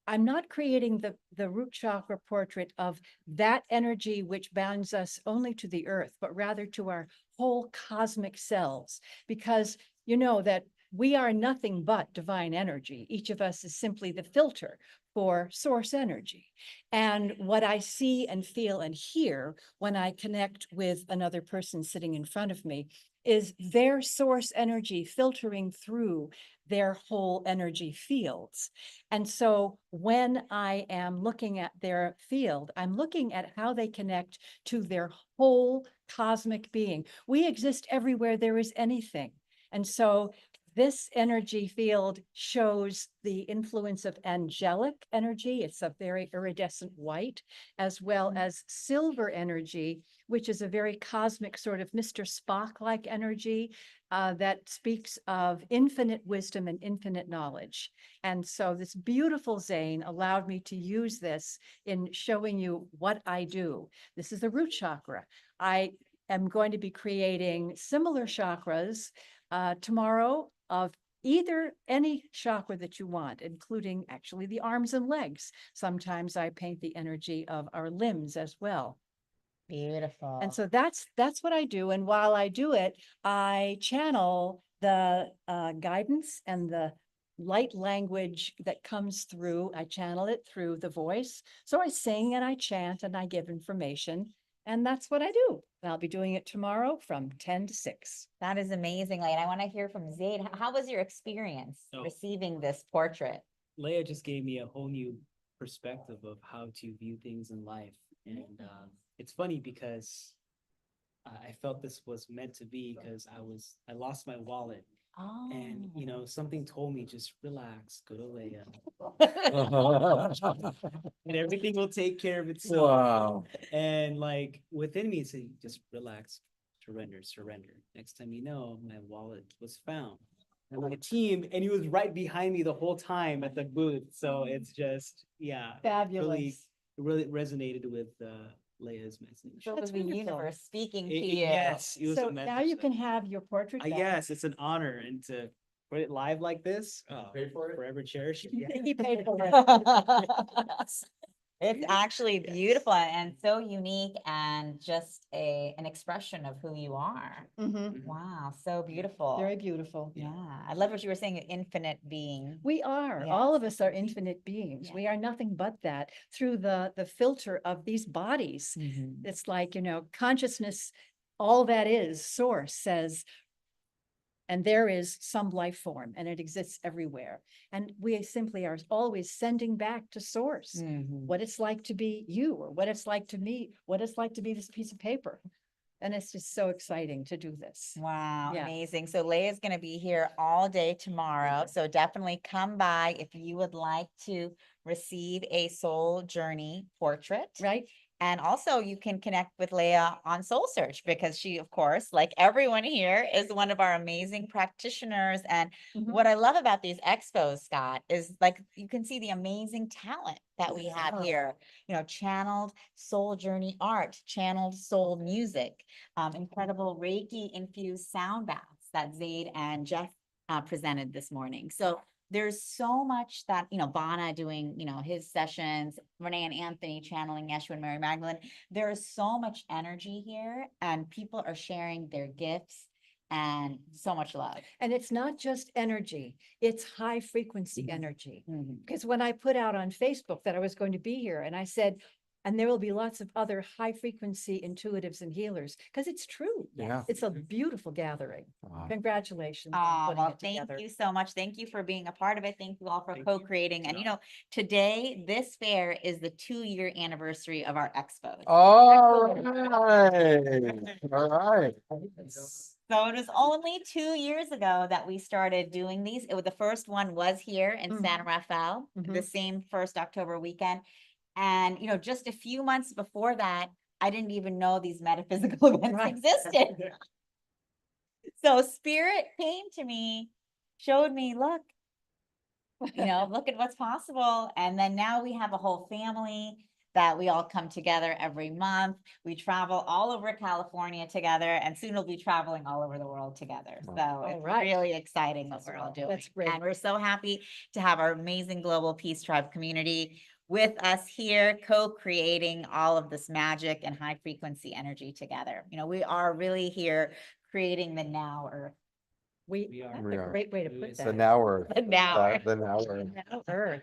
I'm not creating the root chakra portrait of that energy which binds us only to the earth, but rather to our whole cosmic selves, because you know that we are nothing but divine energy. Each of us is simply the filter for source energy. And what I see and feel and hear when I connect with another person sitting in front of me is their source energy filtering through their whole energy fields. And so when I am looking at their field, I'm looking at how they connect to their whole cosmic being. We exist everywhere there is anything. And so this energy field shows the influence of angelic energy. It's a very iridescent white, as well as silver energy, which is a very cosmic sort of Mr. Spock-like energy that speaks of infinite wisdom and infinite knowledge. And so this beautiful Zane allowed me to use this in showing you what I do. This is the root chakra. I am going to be creating similar chakras tomorrow of either any chakra that you want, including actually the arms and legs. Sometimes I paint the energy of our limbs as well. Beautiful. And so that's what I do. And while I do it, I channel the guidance and the light language that comes through. I channel it through the voice. So I sing and I chant and I give information. And that's what I do. And I'll be doing it tomorrow from 10 to 6. That is amazing, Leah. And I want to hear from Zaid. How was your experience Oh. receiving this portrait? Leia just gave me a whole new perspective of how to view things in life. And it's funny because I felt this was meant to be because I lost my wallet. Oh. And, you know, something told me just relax, go to Leia. And everything will take care of itself. Wow. And like within me, say, just relax, surrender, surrender. Next time you know, my wallet was found. And my team, and he was right behind me the whole time at the booth. So it's just, yeah. Fabulous. Really resonated with Leia's message. So it was the universe speaking to you. Yes, it was So a now message. you can have your portrait back. Yes, it's an honor, and to put it live like this, pay for it, forever cherish it. Yeah. He paid for it. It's actually beautiful and so unique and just an expression of who you are. Wow, so beautiful. Very beautiful. Yeah, I love what you were saying, infinite being. We are. Yes. All of us are infinite beings. We are nothing but that through the filter of these bodies. It's like, you know, consciousness, all that is, source says, and there is some life form and it exists everywhere. And we simply are always sending back to source what it's like to be you, or what it's like to me, what it's like to be this piece of paper. And it's just so exciting to do this. Wow, Yeah. amazing. So Leia's going to be here all day tomorrow. So definitely come by if you would like to receive a soul journey portrait. Right. And also you can connect with Leia on SoulSearch because she, of course, like everyone here, is one of our amazing practitioners. And what I love about these expos, Scott, is like you can see the amazing talent that we have here. You know, channeled soul journey art, channeled soul music, incredible Reiki infused sound baths that Zaid and Jeff presented this morning. So there's so much that, you know, Bana doing, you know, his sessions, Renee and Anthony channeling Yeshua and Mary Magdalene. There is so much energy here and people are sharing their gifts and so much love. And it's not just energy, it's high frequency energy. Because when I put out on Facebook that I was going to be here and I said, and there will be lots of other high frequency intuitives and healers, because it's true. Yeah. It's a beautiful gathering. Congratulations. on Oh, putting well, it thank together. you so much. Thank you for being a part of it. Thank you all for co-creating. And you know, today, this fair is the 2-year anniversary of our expo. All right. All right. So it was only 2 years ago that we started doing these. The first one was here in San Rafael, the same first October weekend. And, you know, just a few months before that, I didn't even know these metaphysical events existed. So Spirit came to me, showed me, look, you know, look at what's possible. And then now we have a whole family that we all come together every month. We travel all over California together, and soon we'll be traveling all over the world together. So it's really exciting what we're all doing. That's great. And we're so happy to have our amazing Global Peace Tribe community with us here, co-creating all of this magic and high frequency energy together. You know, we are really here creating the now Earth. We are. That's We a are. great way to put that. The now Earth. The now Earth. The now Earth. Now Earth.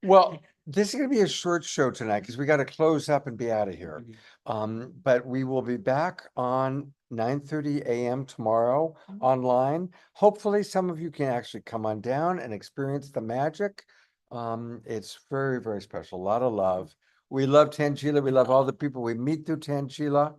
Well, this is going to be a short show tonight because we got to close up and be out of here. But we will be back on 9:30 a.m. tomorrow online. Hopefully some of you can actually come on down and experience the magic. It's very, very special. A lot of love. We love Tangela. We love all the people we meet through Tangela.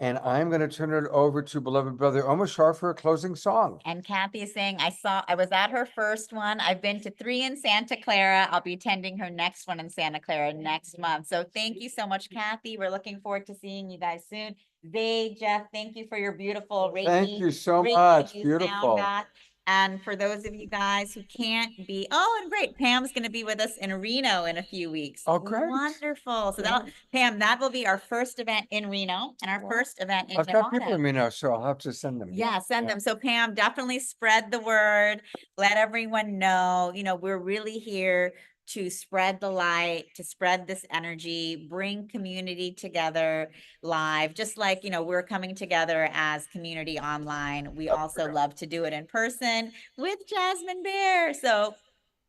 And I'm going to turn it over to beloved brother Omar Shar for a closing song. And Kathy is saying, I was at her first one. I've been to 3 in Santa Clara. I'll be attending her next one in Santa Clara next month. So thank you so much, Kathy. We're looking forward to seeing you guys soon. Zay, Jeff, thank you for your beautiful Reiki. Thank you so Reiki much. infused Beautiful. sound bath. And for those of you guys who can't be, oh, and great, Pam's going to be with us in Reno in a few weeks. Oh, great. Wonderful. So Pam, that will be our first event in Reno and our first event in I've got people Nevada. in Reno, so I'll have to send them. Yeah, send them. So Pam, definitely spread the word. Let everyone know, we're really here to spread the light, to spread this energy, bring community together live, just like, we're coming together as community online. We also love to do it in person with Jasmine Bear. So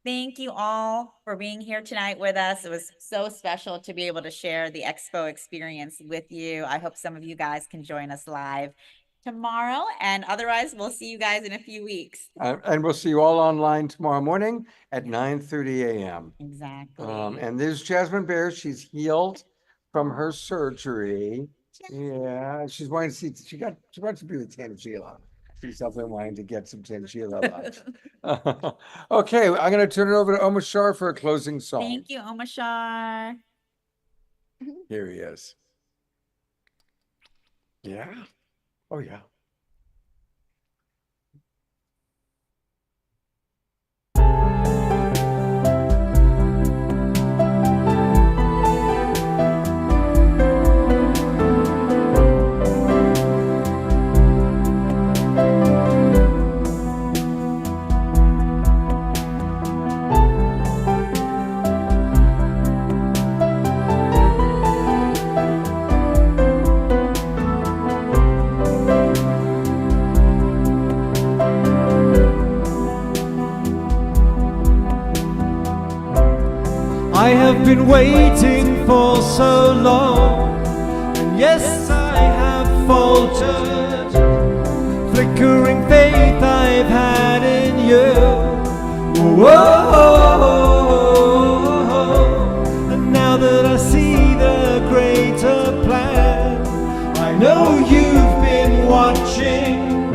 thank you all for being here tonight with us. It was so special to be able to share the expo experience with you. I hope some of you guys can join us live tomorrow, and otherwise we'll see you guys in a few weeks. And we'll see you all online tomorrow morning at 9:30 a.m. Exactly. And there's Jasmine Bear. She's healed from her surgery. Yeah, she's wanting to see. She wants to be with Tangela. She's definitely wanting to get some Tangela love. Okay, I'm going to turn it over to Omar Shah for a closing song. Thank you, Omashar. Here he is. Yeah. Oh, yeah. I have been waiting for so long, and yes, I have faltered. Flickering faith I've had in you. Whoa, and now that I see the greater plan, I know you've been watching,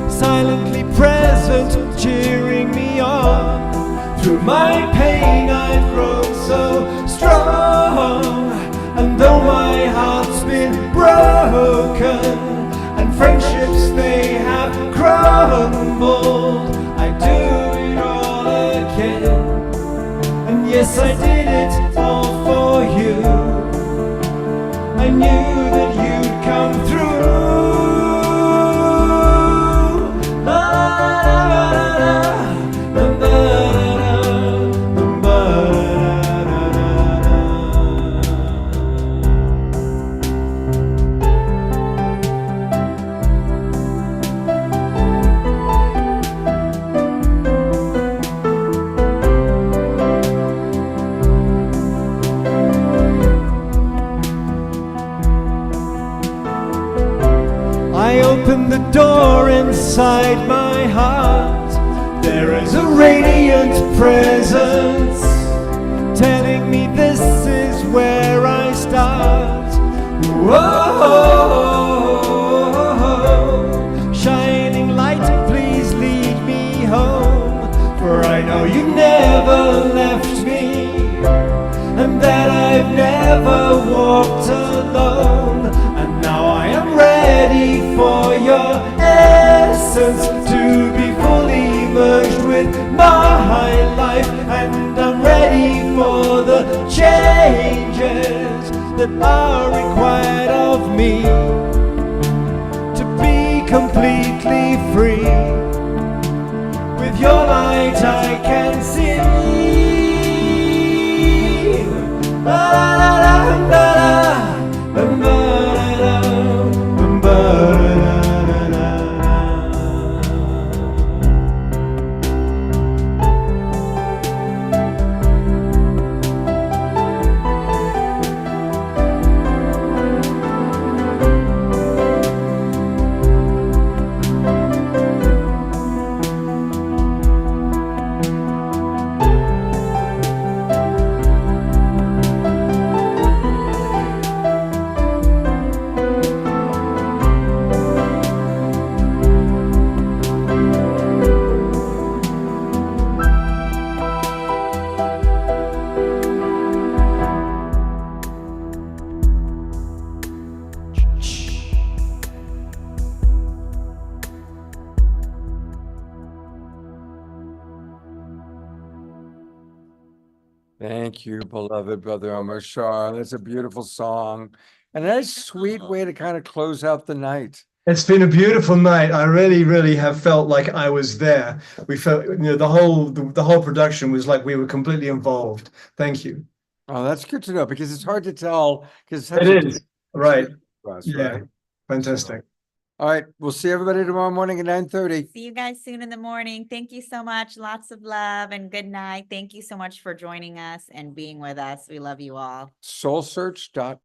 silently present, cheering me on. Through my pain I've grown so strong, and though my heart's been broken and friendships they have crumbled, I do it all again. And yes, I did it all for you. I knew that you'd come through. I open the door inside my heart. There is a radiant presence telling me this is where I start. Whoa, shining light, please lead me home, for I know you never left me, and that I've never walked alone. And now I am ready for your essence to be fully merged with my life, and I'm ready for the changes that are required of me to be completely free. With your light I can see. Thank you, beloved brother Omar Shah. That's a beautiful song. And a nice, sweet way to kind of close out the night. It's been a beautiful night. I really, really have felt like I was there. We felt, the whole production was like we were completely involved. Thank you. Oh, that's good to know because it's hard to tell because It is, right. Yeah, right? fantastic. All right, we'll see everybody tomorrow morning at 9:30. See you guys soon in the morning. Thank you so much. Lots of love and good night. Thank you so much for joining us and being with us. We love you all. SoulSearch.com.